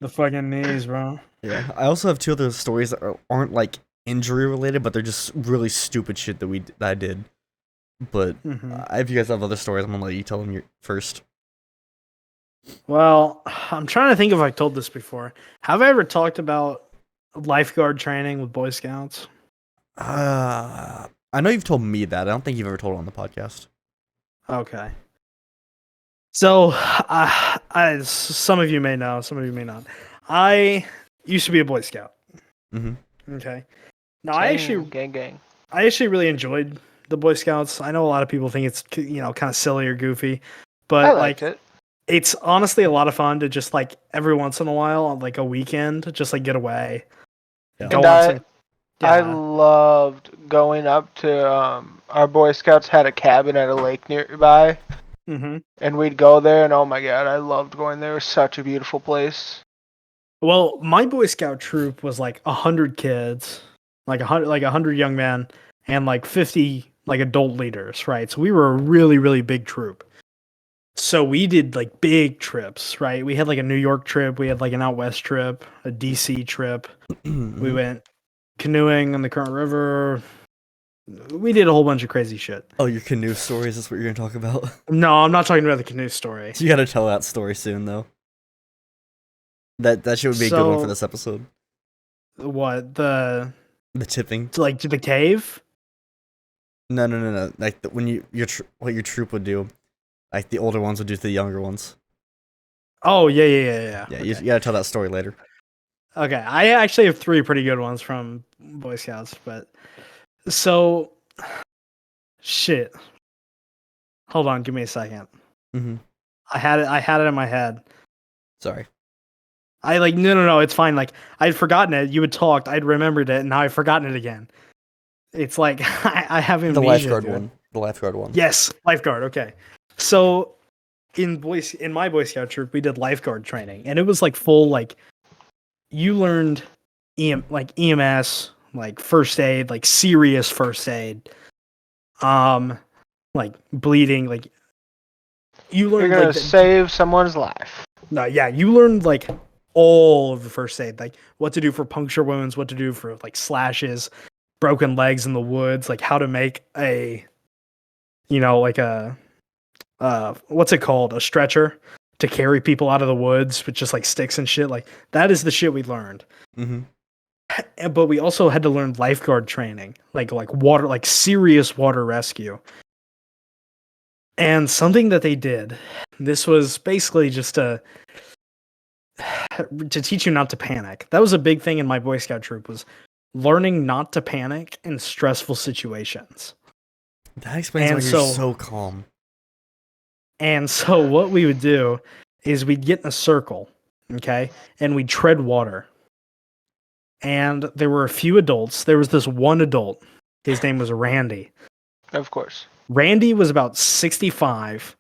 The fucking knees, bro. Yeah. I also have 2 other stories that aren't like injury related, but they're just really stupid shit that I did. But if you guys have other stories, I'm gonna let you tell them first. Well, I'm trying to think if I told this before. Have I ever talked about lifeguard training with Boy Scouts? I know you've told me that. I don't think you've ever told it on the podcast. Okay. So, some of you may know, some of you may not. I used to be a Boy Scout. Mm-hmm. Okay. Now, I gang. actually really enjoyed the Boy Scouts. I know a lot of people think it's kind of silly or goofy, but I liked it. It's honestly a lot of fun to just like every once in a while on like a weekend, just like get away. Yeah. Go And on some, I loved going up to our Boy Scouts had a cabin at a lake nearby, and we'd go there, and oh my god, I loved going there. It was such a beautiful place. Well, my Boy Scout troop was like 100 kids, like 100 young men, and like 50 like adult leaders, right? So we were a really, really big troop. So we did like big trips, right? We had like a New York trip, we had like an out west trip, a DC trip. We went canoeing on the Current River. We did a whole bunch of crazy shit. Oh, your canoe stories is what you're gonna talk about? No, I'm not talking about the canoe story. You gotta tell that story soon, though. That shit would be a good one for this episode. What, the tipping? Like to the cave? No. Like when what your troop would do, like the older ones would do to the younger ones. Oh yeah. Yeah, okay. You gotta tell that story later. Okay, I actually have three pretty good ones from Boy Scouts, but so shit. Hold on, give me a second. Mm-hmm. I had it in my head. Sorry. I like no, it's fine. Like I'd forgotten it. You had talked, I'd remembered it, and now I've forgotten it again. It's like I have amnesia. The lifeguard dude. one. The lifeguard one. Yes, lifeguard. Okay, so in my Boy Scout troop, we did lifeguard training, and it was like full like you learned EMS, like first aid, like serious first aid, like bleeding, like you You're learned gonna like save someone's life. no, yeah, you learned like all of the first aid, like what to do for puncture wounds, what to do for like slashes, broken legs in the woods, like how to make a, like a, what's it called, a stretcher to carry people out of the woods with just like sticks and shit. Like that is the shit we learned. Mm-hmm. But we also had to learn lifeguard training, like water, like serious water rescue. And something that they did, this was basically just to teach you not to panic. That was a big thing in my Boy Scout troop, was learning not to panic in stressful situations. That explains why And you're so- so calm. And so what we would do is we'd get in a circle, okay, and we'd tread water. And there were a few adults. There was this one adult. His name was Randy. Of course. Randy was about 65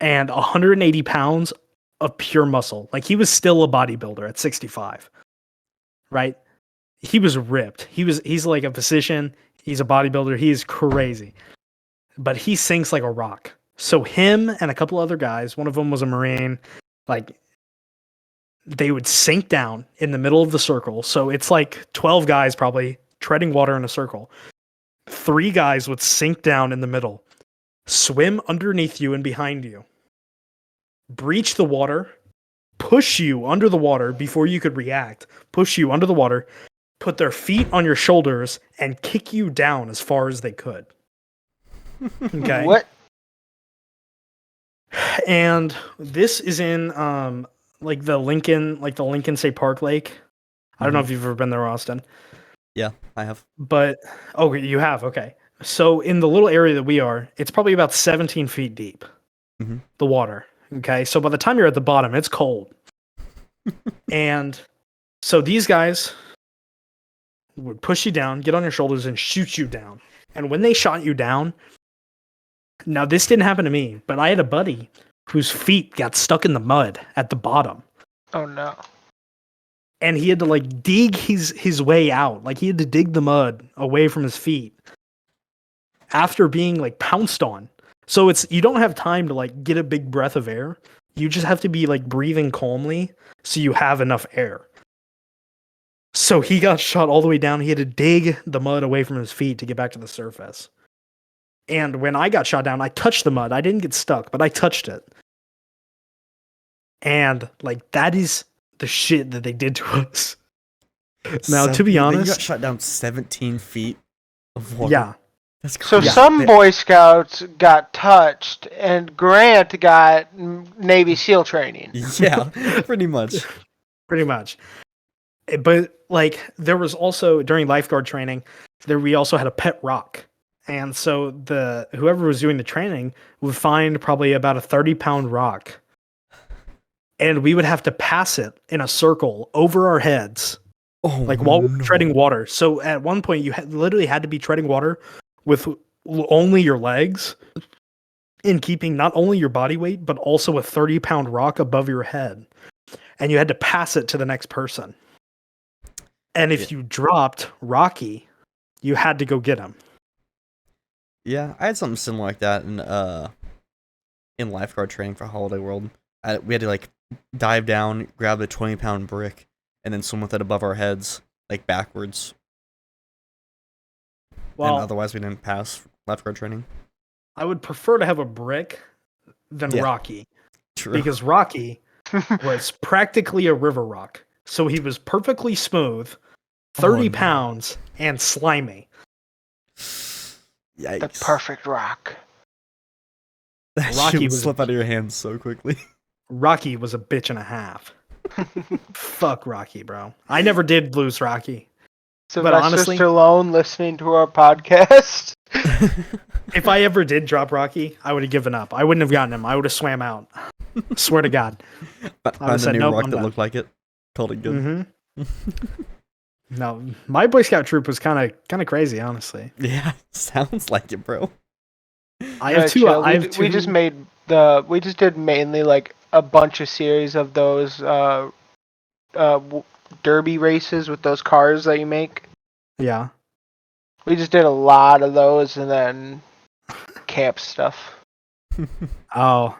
and 180 pounds of pure muscle. Like he was still a bodybuilder at 65. Right? He was ripped. He's like a physician. He's a bodybuilder. He's crazy. But he sinks like a rock. So him and a couple other guys, one of them was a Marine, like they would sink down in the middle of the circle. So it's like 12 guys probably treading water in a circle. 3 guys would sink down in the middle, swim underneath you and behind you, breach the water, push you under the water before you could react, push you under the water, put their feet on your shoulders, and kick you down as far as they could. Okay. What? And this is in like the Lincoln State Park Lake. I don't know if you've ever been there, Austin. Yeah, I have. But you have, okay. So in the little area that we are, it's probably about 17 feet deep. Mhm. The water. Okay. So by the time you're at the bottom, it's cold. And so these guys would push you down, get on your shoulders, and shoot you down. And when they shot you down, now this didn't happen to me, but I had a buddy whose feet got stuck in the mud at the bottom. Oh no. And he had to like dig his way out. Like he had to dig the mud away from his feet after being like pounced on. So you don't have time to like get a big breath of air. You just have to be like breathing calmly so you have enough air. So he got shot all the way down. He had to dig the mud away from his feet to get back to the surface. And when I got shot down, I touched the mud. I didn't get stuck, but I touched it. And like that is the shit that they did to us. Now, to be You honest, got shot down 17 feet of water. yeah, That's So crazy. some Boy Scouts got touched, and Grant got Navy SEAL training. Yeah, pretty much. pretty much. But like there was also during lifeguard training, we also had a pet rock. And so whoever was doing the training would find probably about a 30-pound rock. And we would have to pass it in a circle over our heads, Oh, like while we were no. treading water. So at one point, you literally had to be treading water with only your legs, and keeping not only your body weight, but also a 30-pound rock above your head. And you had to pass it to the next person. And if you dropped Rocky, you had to go get him. Yeah, I had something similar like that in lifeguard training for Holiday World. We had to like dive down, grab a 20-pound brick, and then swim with it above our heads, like backwards. Well, And otherwise we didn't pass lifeguard training. I would prefer to have a brick than Yeah. Rocky, True. because Rocky was practically a river rock. So he was perfectly smooth, 30 no. pounds, and slimy. Yikes. The perfect rock. That Rocky shit would was- slip out of your hands so quickly. Rocky was a bitch and a half. Fuck Rocky, bro. I never did lose Rocky. Sylvester honestly- Stallone listening to our podcast. If I ever did drop Rocky, I would have given up. I wouldn't have gotten him. I would have swam out. Swear to God. Find a said, new nope, rock I'm that done. looked like it. Called it good. No, my Boy Scout troop was kind of crazy, honestly. Yeah, sounds like it, bro. I have two. Chill. I have two. We just did mainly like a bunch of series of those derby races with those cars that you make. Yeah. We just did a lot of those and then camp stuff. Oh,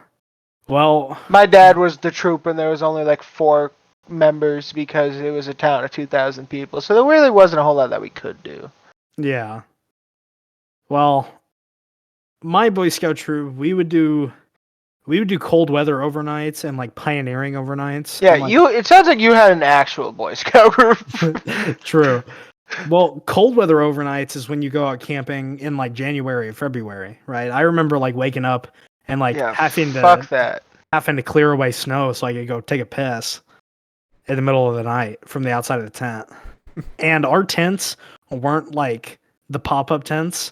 well. My dad was the troop and there was only like 4 members because it was a town of 2,000 people. So there really wasn't a whole lot that we could do. Yeah. Well, my Boy Scout troop, we would do cold weather overnights and like pioneering overnights. Yeah, and, like, it sounds like you had an actual Boy Scout group. True. Well, cold weather overnights is when you go out camping in like January or February, right? I remember like waking up and like Yeah, having fuck that. to clear away snow so I could go take a piss in the middle of the night from the outside of the tent. And our tents weren't like the pop-up tents.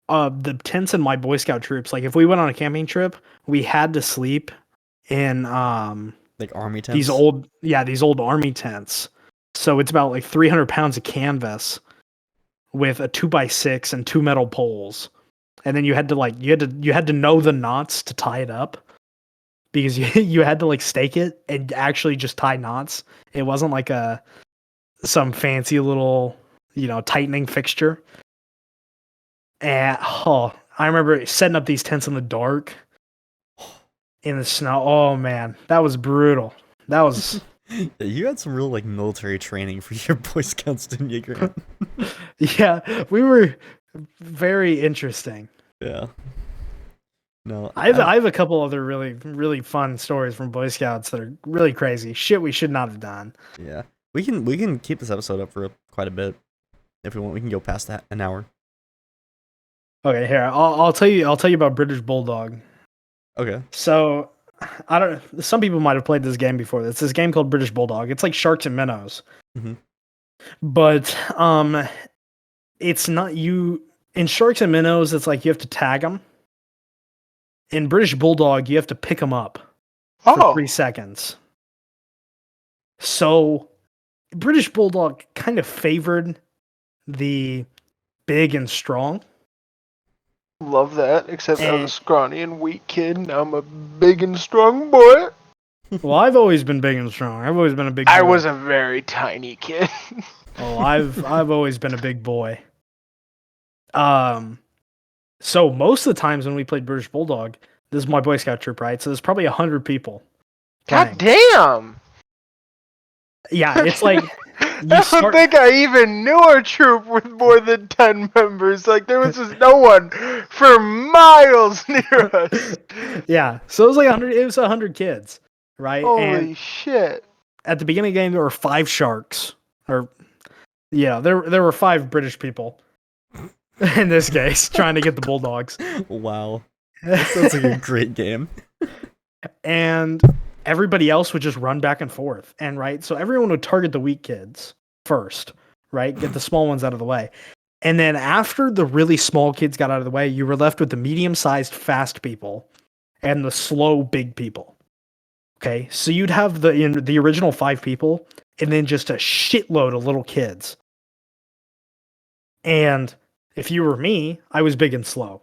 The tents in my Boy Scout troops, like if we went on a camping trip, we had to sleep in Like army tents. these old army tents. So it's about like 300 pounds of canvas with a 2x6 and 2 metal poles. And then you had to know the knots to tie it up because you had to like stake it and actually just tie knots. It wasn't like some fancy little, tightening fixture. And I remember setting up these tents in the dark in the snow. Oh man, that was brutal. That was Yeah, you had some real like military training for your Boy Scouts, didn't you, Grant? yeah, we were very interesting. Yeah. No, I have a couple other really, really fun stories from Boy Scouts that are really crazy. Shit we should not have done. yeah. We can keep this episode up for quite a bit if we want. We can go past that an hour. Okay, here I'll tell you about British Bulldog. Okay. So I don't. Some people might have played this game before. It's this game called British Bulldog. It's like Sharks and Minnows, but it's not you in Sharks and Minnows. It's like you have to tag them. In British Bulldog, you have to pick them up for 3 seconds. So British Bulldog kind of favored the big and strong. Love that, except I was a scrawny and weak kid. Now I'm a big and strong boy. Well, I've always been big and strong. I've always been a big boy. I was a very tiny kid. Oh, I've always been a big boy. So most of the times when we played British Bulldog, this is my Boy Scout troop, right? So there's probably 100 people. God playing. damn! Yeah, it's like I don't think I even knew a troop with more than 10 members. Like, there was just no one for miles near us. Yeah, so it was like 100. It was 100 kids, right? Holy and shit! at the beginning of the game, there were 5 sharks, or yeah, there were 5 British people in this case trying to get the Bulldogs. Wow. That sounds like a great game. And everybody else would just run back and forth. And right, so everyone would target the weak kids first, right? Get the small ones out of the way. And then after the really small kids got out of the way, you were left with the medium-sized fast people and the slow big people. Okay, so you'd have the original 5 people and then just a shitload of little kids. And if you were me, I was big and slow.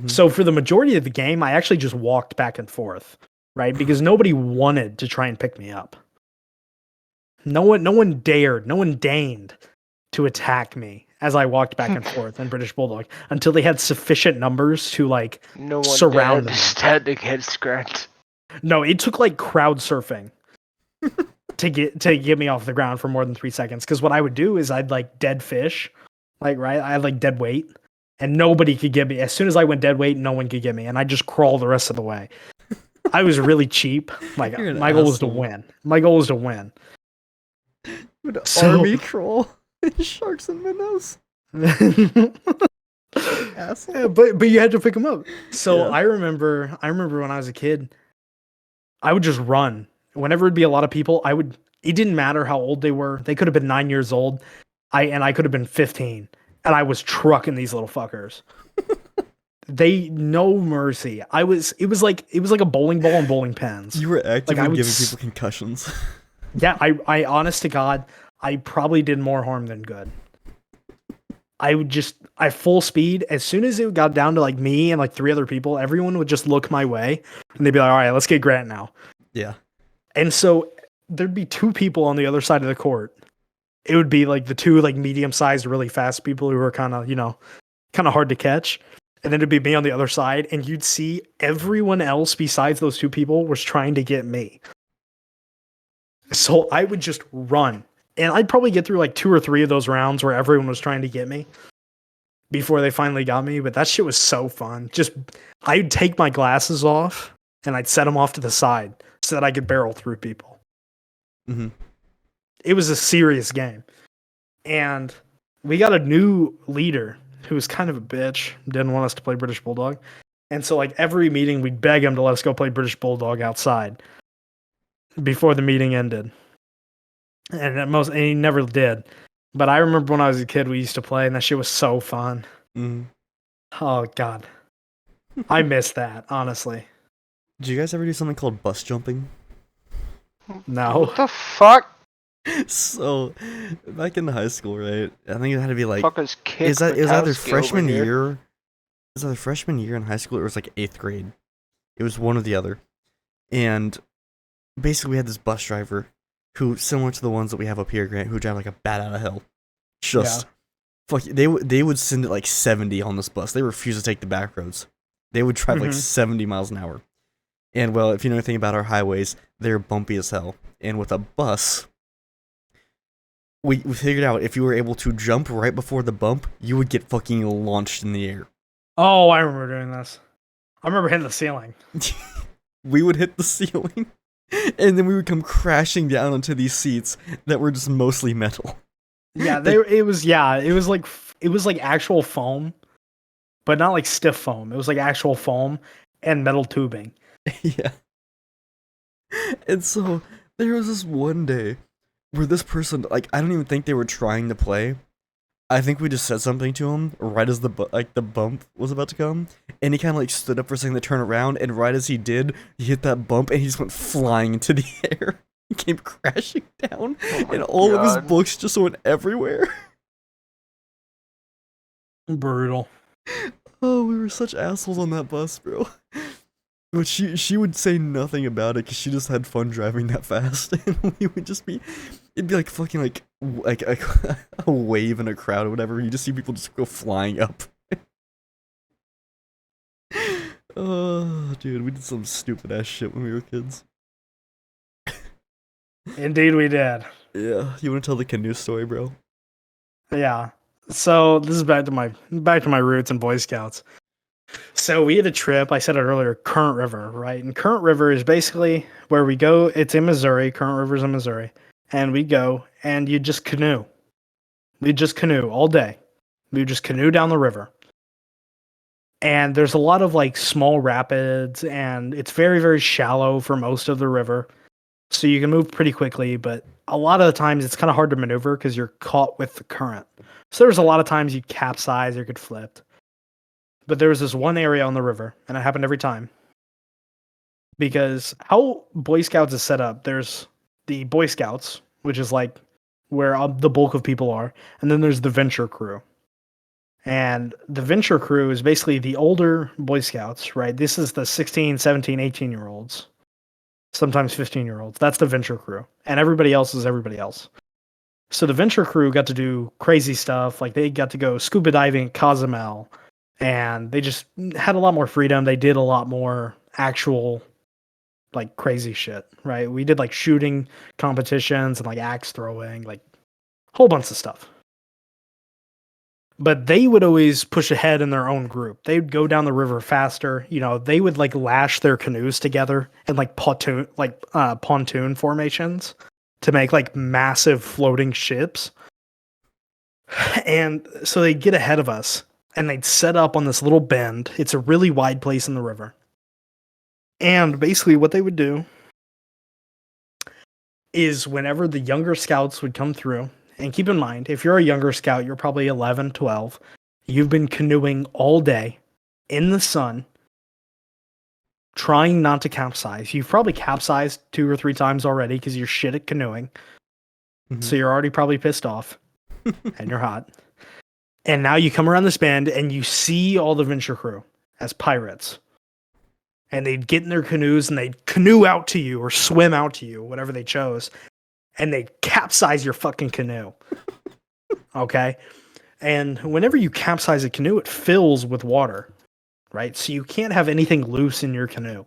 So for the majority of the game, I actually just walked back and forth, right? Because nobody wanted to try and pick me up. No one deigned to attack me as I walked back and forth in British Bulldog until they had sufficient numbers to like No one surround dared me. to stand against Grant. No, it took like crowd surfing to get me off the ground for more than 3 seconds. Because what I would do is I'd like dead fish, like right, I had like dead weight. And nobody could get me. As soon as I went dead weight, no one could get me. And I just crawl the rest of the way. I was really cheap. Like, my goal was to win. My goal was to win. Army crawl. Sharks and minnows. Asshole. Yeah, but you had to pick them up. So Yeah. I remember when I was a kid, I would just run whenever it'd be a lot of people, it didn't matter how old they were. They could have been 9 years old. I could have been 15, and I was trucking these little fuckers. They no mercy. It was like a bowling ball and bowling pins. You were Like, actively giving people concussions. Yeah, I honest to God, I probably did more harm than good. I full speed. As soon as it got down to like me and like 3 other people, everyone would just look my way and they'd be like, all right, let's get Grant now. Yeah. And so there'd be 2 people on the other side of the court. It would be like the 2 like medium sized, really fast people who were kind of, kind of hard to catch. And then it'd be me on the other side, and you'd see everyone else besides those 2 people was trying to get me. So I would just run. And I'd probably get through like 2 or 3 of those rounds where everyone was trying to get me before they finally got me. But that shit was so fun. I'd take my glasses off and I'd set them off to the side so that I could barrel through people. Mm-hmm. It was a serious game. And we got a new leader who was kind of a bitch, didn't want us to play British Bulldog. And so like every meeting we'd beg him to let us go play British Bulldog outside before the meeting ended. And he never did. But I remember when I was a kid we used to play and that shit was so fun. Mm-hmm. Oh god. I miss that, honestly. Did you guys ever do something called bus jumping? No. What the fuck? So, back in high school, right? I think it had to be like, Fuckers kick it was either Bukowski freshman over here. year, it was either freshman year in high school, or it was like 8th grade. It was one or the other. And basically, we had this bus driver who, similar to the ones that we have up here, Grant, who drive like a bat out of hell. Just, fuck, they would send it like 70 on this bus. They refuse to take the back roads. They would drive like 70 miles an hour. And well, if you know anything about our highways, they're bumpy as hell. And with a bus, we figured out if you were able to jump right before the bump, you would get fucking launched in the air. Oh, I remember doing this. I remember hitting the ceiling. We would hit the ceiling, and then we would come crashing down onto these seats that were just mostly metal. Yeah, it was like actual foam, but not like stiff foam. It was like actual foam and metal tubing. Yeah. And so there was this one day where this person, like, I don't even think they were trying to play. I think we just said something to him right as the bump was about to come, and he kind of like stood up for a second to turn around, and right as he did, he hit that bump and he just went flying into the air. He came crashing down, and all of his books just went everywhere. Brutal. Oh, we were such assholes on that bus, bro. But she would say nothing about it because she just had fun driving that fast, and we would just it'd be like fucking like a wave in a crowd or whatever. You just see people just go flying up. Oh, dude, we did some stupid ass shit when we were kids. Indeed, we did. Yeah, you want to tell the canoe story, bro? Yeah. So this is back to my roots in Boy Scouts. So we had a trip, I said it earlier, Current River, right? And Current River is basically where we go. It's in Missouri. Current River's in Missouri. And we go and you just canoe. We just canoe all day. We just canoe down the river. And there's a lot of like small rapids and it's very, very shallow for most of the river. So you can move pretty quickly, but a lot of the times it's kind of hard to maneuver because you're caught with the current. So there's a lot of times you capsize or get flipped. But there was this one area on the river, and it happened every time. Because how Boy Scouts is set up, there's the Boy Scouts, which is like where the bulk of people are, and then there's the Venture Crew. And the Venture Crew is basically the older Boy Scouts, right? This is the 16, 17, 18-year-olds, sometimes 15-year-olds. That's the Venture Crew. And everybody else is everybody else. So the Venture Crew got to do crazy stuff. Like they got to go scuba diving at Cozumel. And they just had a lot more freedom. They did a lot more actual, like, crazy shit, right? We did, like, shooting competitions and, like, axe throwing, like, a whole bunch of stuff. But they would always push ahead in their own group. They would go down the river faster. You know, they would, like, lash their canoes together in, like, pontoon formations to make, like, massive floating ships. And so they get ahead of us. And they'd set up on this little bend. It's a really wide place in the river. And basically what they would do is whenever the younger scouts would come through, and keep in mind, if you're a younger scout, you're probably 11, 12. You've been canoeing all day in the sun, trying not to capsize. You've probably capsized 2 or 3 times already because you're shit at canoeing. So you're already probably pissed off and you're hot. And now you come around this bend and you see all the venture crew as pirates. And they'd get in their canoes and they'd canoe out to you or swim out to you, whatever they chose. And they'd capsize your fucking canoe. Okay? And whenever you capsize a canoe, it fills with water, right? So you can't have anything loose in your canoe.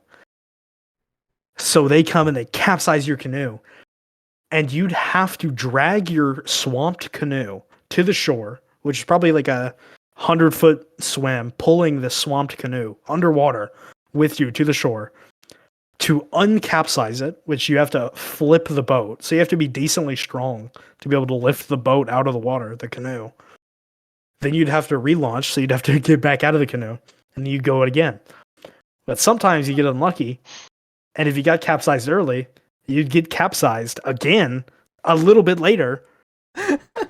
So they come and they capsize your canoe. And you'd have to drag your swamped canoe to the shore, which is probably like a 100-foot swim, pulling the swamped canoe underwater with you to the shore to uncapsize it, which you have to flip the boat. So you have to be decently strong to be able to lift the boat out of the water, the canoe. Then you'd have to relaunch, so you'd have to get back out of the canoe, and you'd go it again. But sometimes you get unlucky, and if you got capsized early, you'd get capsized again a little bit later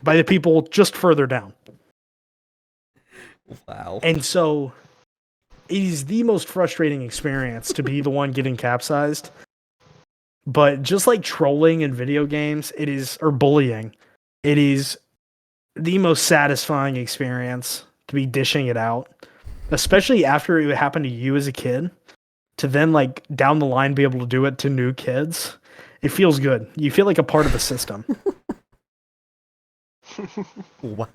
by the people just further down. Wow. And so it is the most frustrating experience to be the one getting capsized. But just like trolling in video games, or bullying, it is the most satisfying experience to be dishing it out, especially after it happened to you as a kid, to then like down the line be able to do it to new kids. It feels good. You feel like a part of the system. Wow.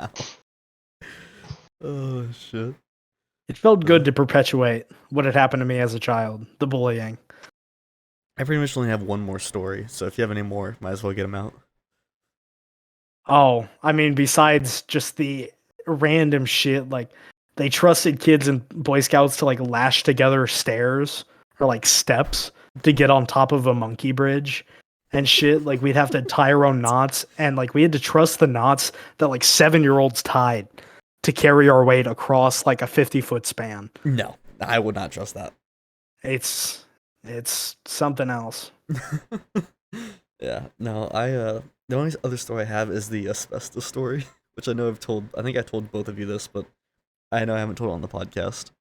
Oh, shit. It felt good to perpetuate what had happened to me as a child, the bullying. I pretty much only have one more story, so if you have any more, might as well get them out. Oh, I mean, besides just the random shit, like they trusted kids and Boy Scouts to like lash together stairs or like steps to get on top of a monkey bridge and shit. Like we'd have to tie our own knots, and like we had to trust the knots that like 7-year-olds tied to carry our weight across like a 50-foot span. No, I would not trust that. It's something else. Yeah, no, the only other story I have is the asbestos story, which I know I think I told both of you this, but I know I haven't told it on the podcast.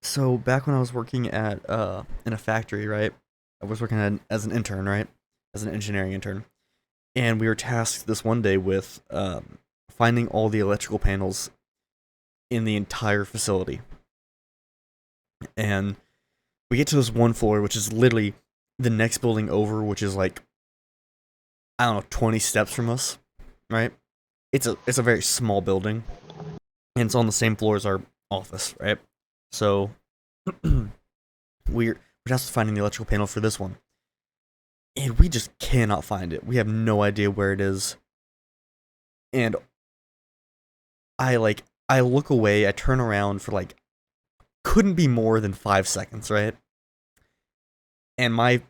So back when I was working at in a factory, right? I was working as an intern, right? As an engineering intern. And we were tasked this one day with finding all the electrical panels in the entire facility. And we get to this one floor, which is literally the next building over, which is like, I don't know, 20 steps from us, right? It's a very small building, and it's on the same floor as our office, right? So we're just finding the electrical panel for this one, and we just cannot find it. We have no idea where it is, and I look away, I turn around for like, couldn't be more than 5 seconds, right? And my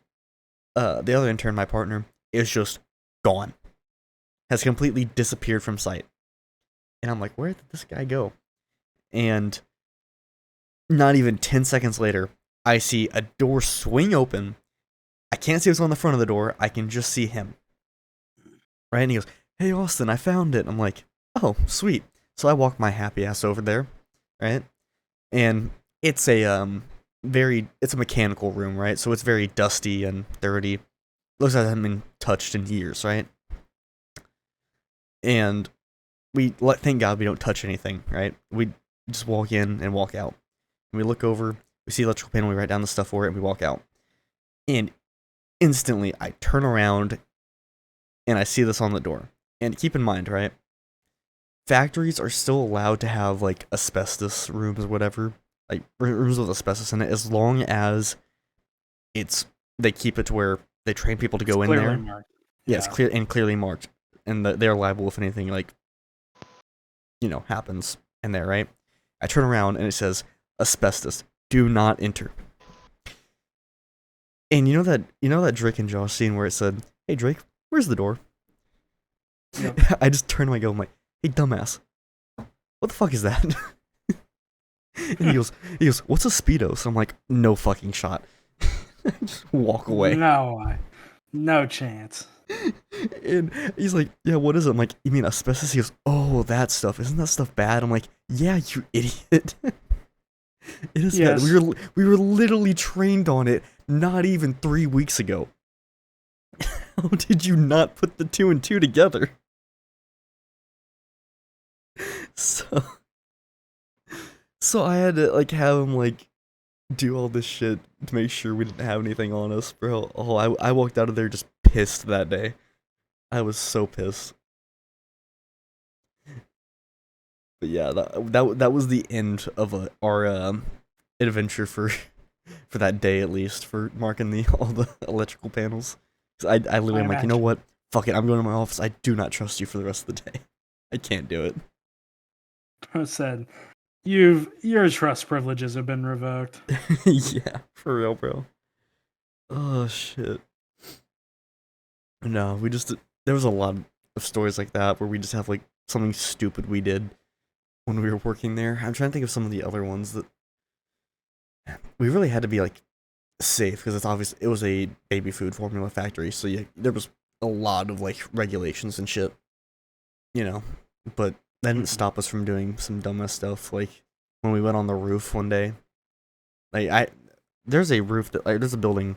the other intern, my partner, is just gone. Has completely disappeared from sight. And I'm like, where did this guy go? And not even 10 seconds later, I see a door swing open. I can't see what's on the front of the door. I can just see him. Right? And he goes, "Hey, Austin, I found it." I'm like, "Oh, sweet." So I walk my happy ass over there, right? And it's a mechanical room, right? So it's very dusty and dirty. Looks like it hasn't been touched in years, right? And thank God we don't touch anything, right? We just walk in and walk out. And we look over, we see the electrical panel, we write down the stuff for it, and we walk out. And instantly, I turn around, and I see this on the door. And keep in mind, right? Factories are still allowed to have, like, asbestos rooms or whatever. Like, rooms with asbestos in it, as long as they keep it to where they train people to go in there. Marked. Yeah, it's clear and clearly marked. And they're liable if anything, like, happens in there, right? I turn around, and it says, "Asbestos, do not enter." And you know that Drake and Josh scene where it said, "Hey, Drake, where's the door?" Yep. I just turn and I go, I'm like, "Hey, dumbass, what the fuck is that?" And he goes, "What's a Speedo?" So I'm like, "No fucking shot." I just walk away. No No chance. And he's like, yeah, what is it? I'm like, you mean asbestos? He goes, oh, that stuff. Isn't that stuff bad? I'm like, yeah, you idiot. It is bad. Yes. We were literally trained on it not even 3 weeks ago. How did you not put the 2 and 2 together? So, so I had to like have him like do all this shit to make sure we didn't have anything on us, bro. Oh, I walked out of there just pissed that day. I was so pissed. But yeah, that was the end of our adventure for for that day at least for marking the all the electrical panels. 'Cause I literally am like, you know what? Fuck it, I'm going to my office. I do not trust you for the rest of the day. I can't do it. Said, your trust privileges have been revoked. Yeah, for real, bro. Oh shit. No, there was a lot of stories like that where we just have like something stupid we did when we were working there. I'm trying to think of some of the other ones that we really had to be like safe because it's obvious it was a baby food formula factory, so yeah, there was a lot of like regulations and shit, you know. But that didn't stop us from doing some dumbass stuff. Like when we went on the roof one day, like there's a roof that like there's a building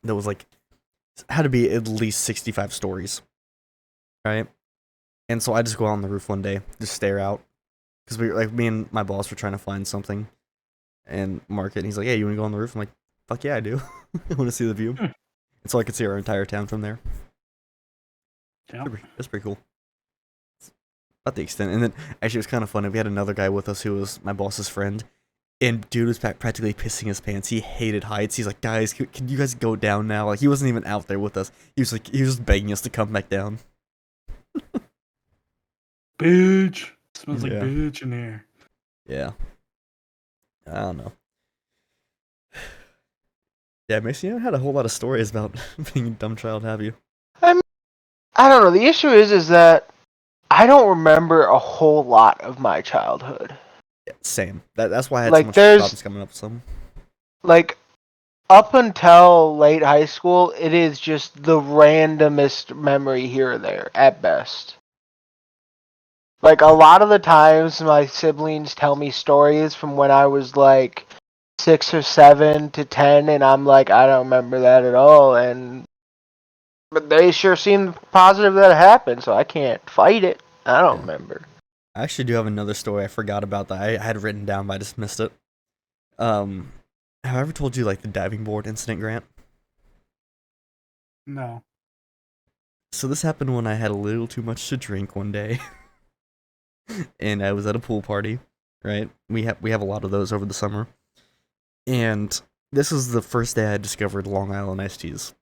that was like had to be at least 65 stories, right? And so I just go out on the roof one day, just stare out, because me and my boss were trying to find something and mark it. And he's like, "Hey, you want to go on the roof?" I'm like, "Fuck yeah, I do. I want to see the view." And so I could see our entire town from there. Yeah. That's pretty cool. About the extent, and then actually it was kind of funny. We had another guy with us who was my boss's friend, and dude was practically pissing his pants. He hated heights. He's like, "Guys, can you guys go down now?" Like he wasn't even out there with us. He was just begging us to come back down. Bitch. Smells like Yeah. bitch in here. Yeah. I don't know. Yeah, Mason, you haven't had a whole lot of stories about being a dumb child, have you? I don't know. The issue is that I don't remember a whole lot of my childhood. Yeah, same. That's why I had Like, so much there's- problems coming up with some. Like, up until late high school, it is just the randomest memory here or there, at best. Like, a lot of the times my siblings tell me stories from when I was like 6 or 7 to 10, and I'm like, I don't remember that at all. But they sure seem positive that it happened, so I can't fight it. I don't remember. I actually do have another story I forgot about that I had written down, but I just missed it. Have I ever told you like the diving board incident, Grant? No. So this happened when I had a little too much to drink one day, and I was at a pool party. Right? We have a lot of those over the summer, and this was the first day I discovered Long Island iced teas.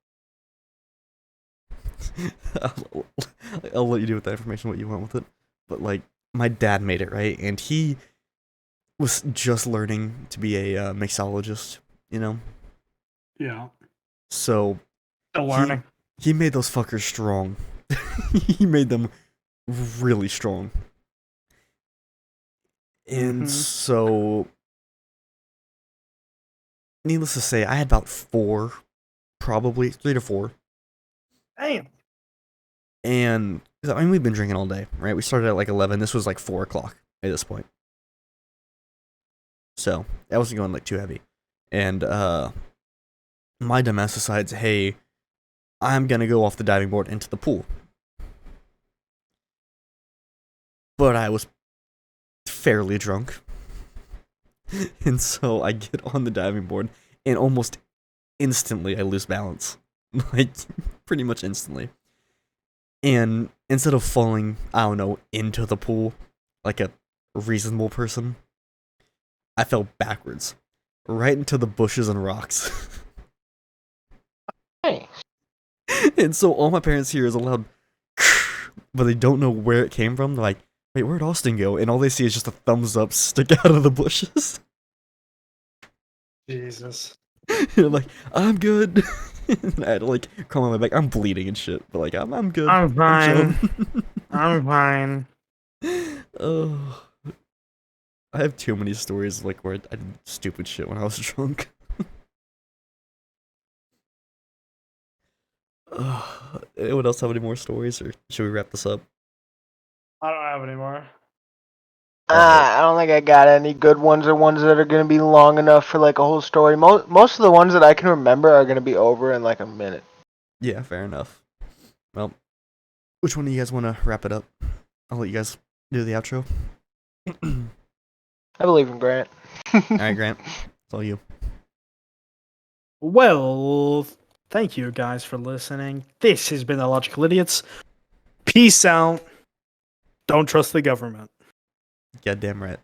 I'll let you do with that information what you want with it, but like my dad made it, right, and he was just learning to be a mixologist, you know. Yeah. So Still learning. he made those fuckers strong. He made them really strong. And so, needless to say, I had about 4, probably 3 to 4. Damn. And I mean, we've been drinking all day, right? We started at like 11. This was like 4 o'clock at this point. So I wasn't going like too heavy. And my dumbass decides, hey, I'm gonna go off the diving board into the pool. But I was fairly drunk. And so I get on the diving board, and almost instantly I lose balance. Like, pretty much instantly. And instead of falling, I don't know, into the pool like a reasonable person, I fell backwards. Right into the bushes and rocks. Nice. And so all my parents hear is a loud, but they don't know where it came from. They're like, wait, where'd Austin go? And all they see is just a thumbs up stick out of the bushes. Jesus. And I'm like, I'm good. And I had to like crawl on my back. I'm bleeding and shit, but like I'm good. I'm fine. chilling. I'm fine. Oh, I have too many stories like where I did stupid shit when I was drunk. Anyone else have any more stories, or should we wrap this up? I don't have any more. I don't think I got any good ones or ones that are gonna be long enough for like a whole story. Most of the ones that I can remember are gonna be over in like a minute. Yeah, fair enough. Well, which one do you guys want to wrap it up? I'll let you guys do the outro. I believe in Grant. All right, Grant, it's all you. Well, thank you guys for listening. This has been the Logical Idiots. Peace out. Don't trust the government. Goddamn right.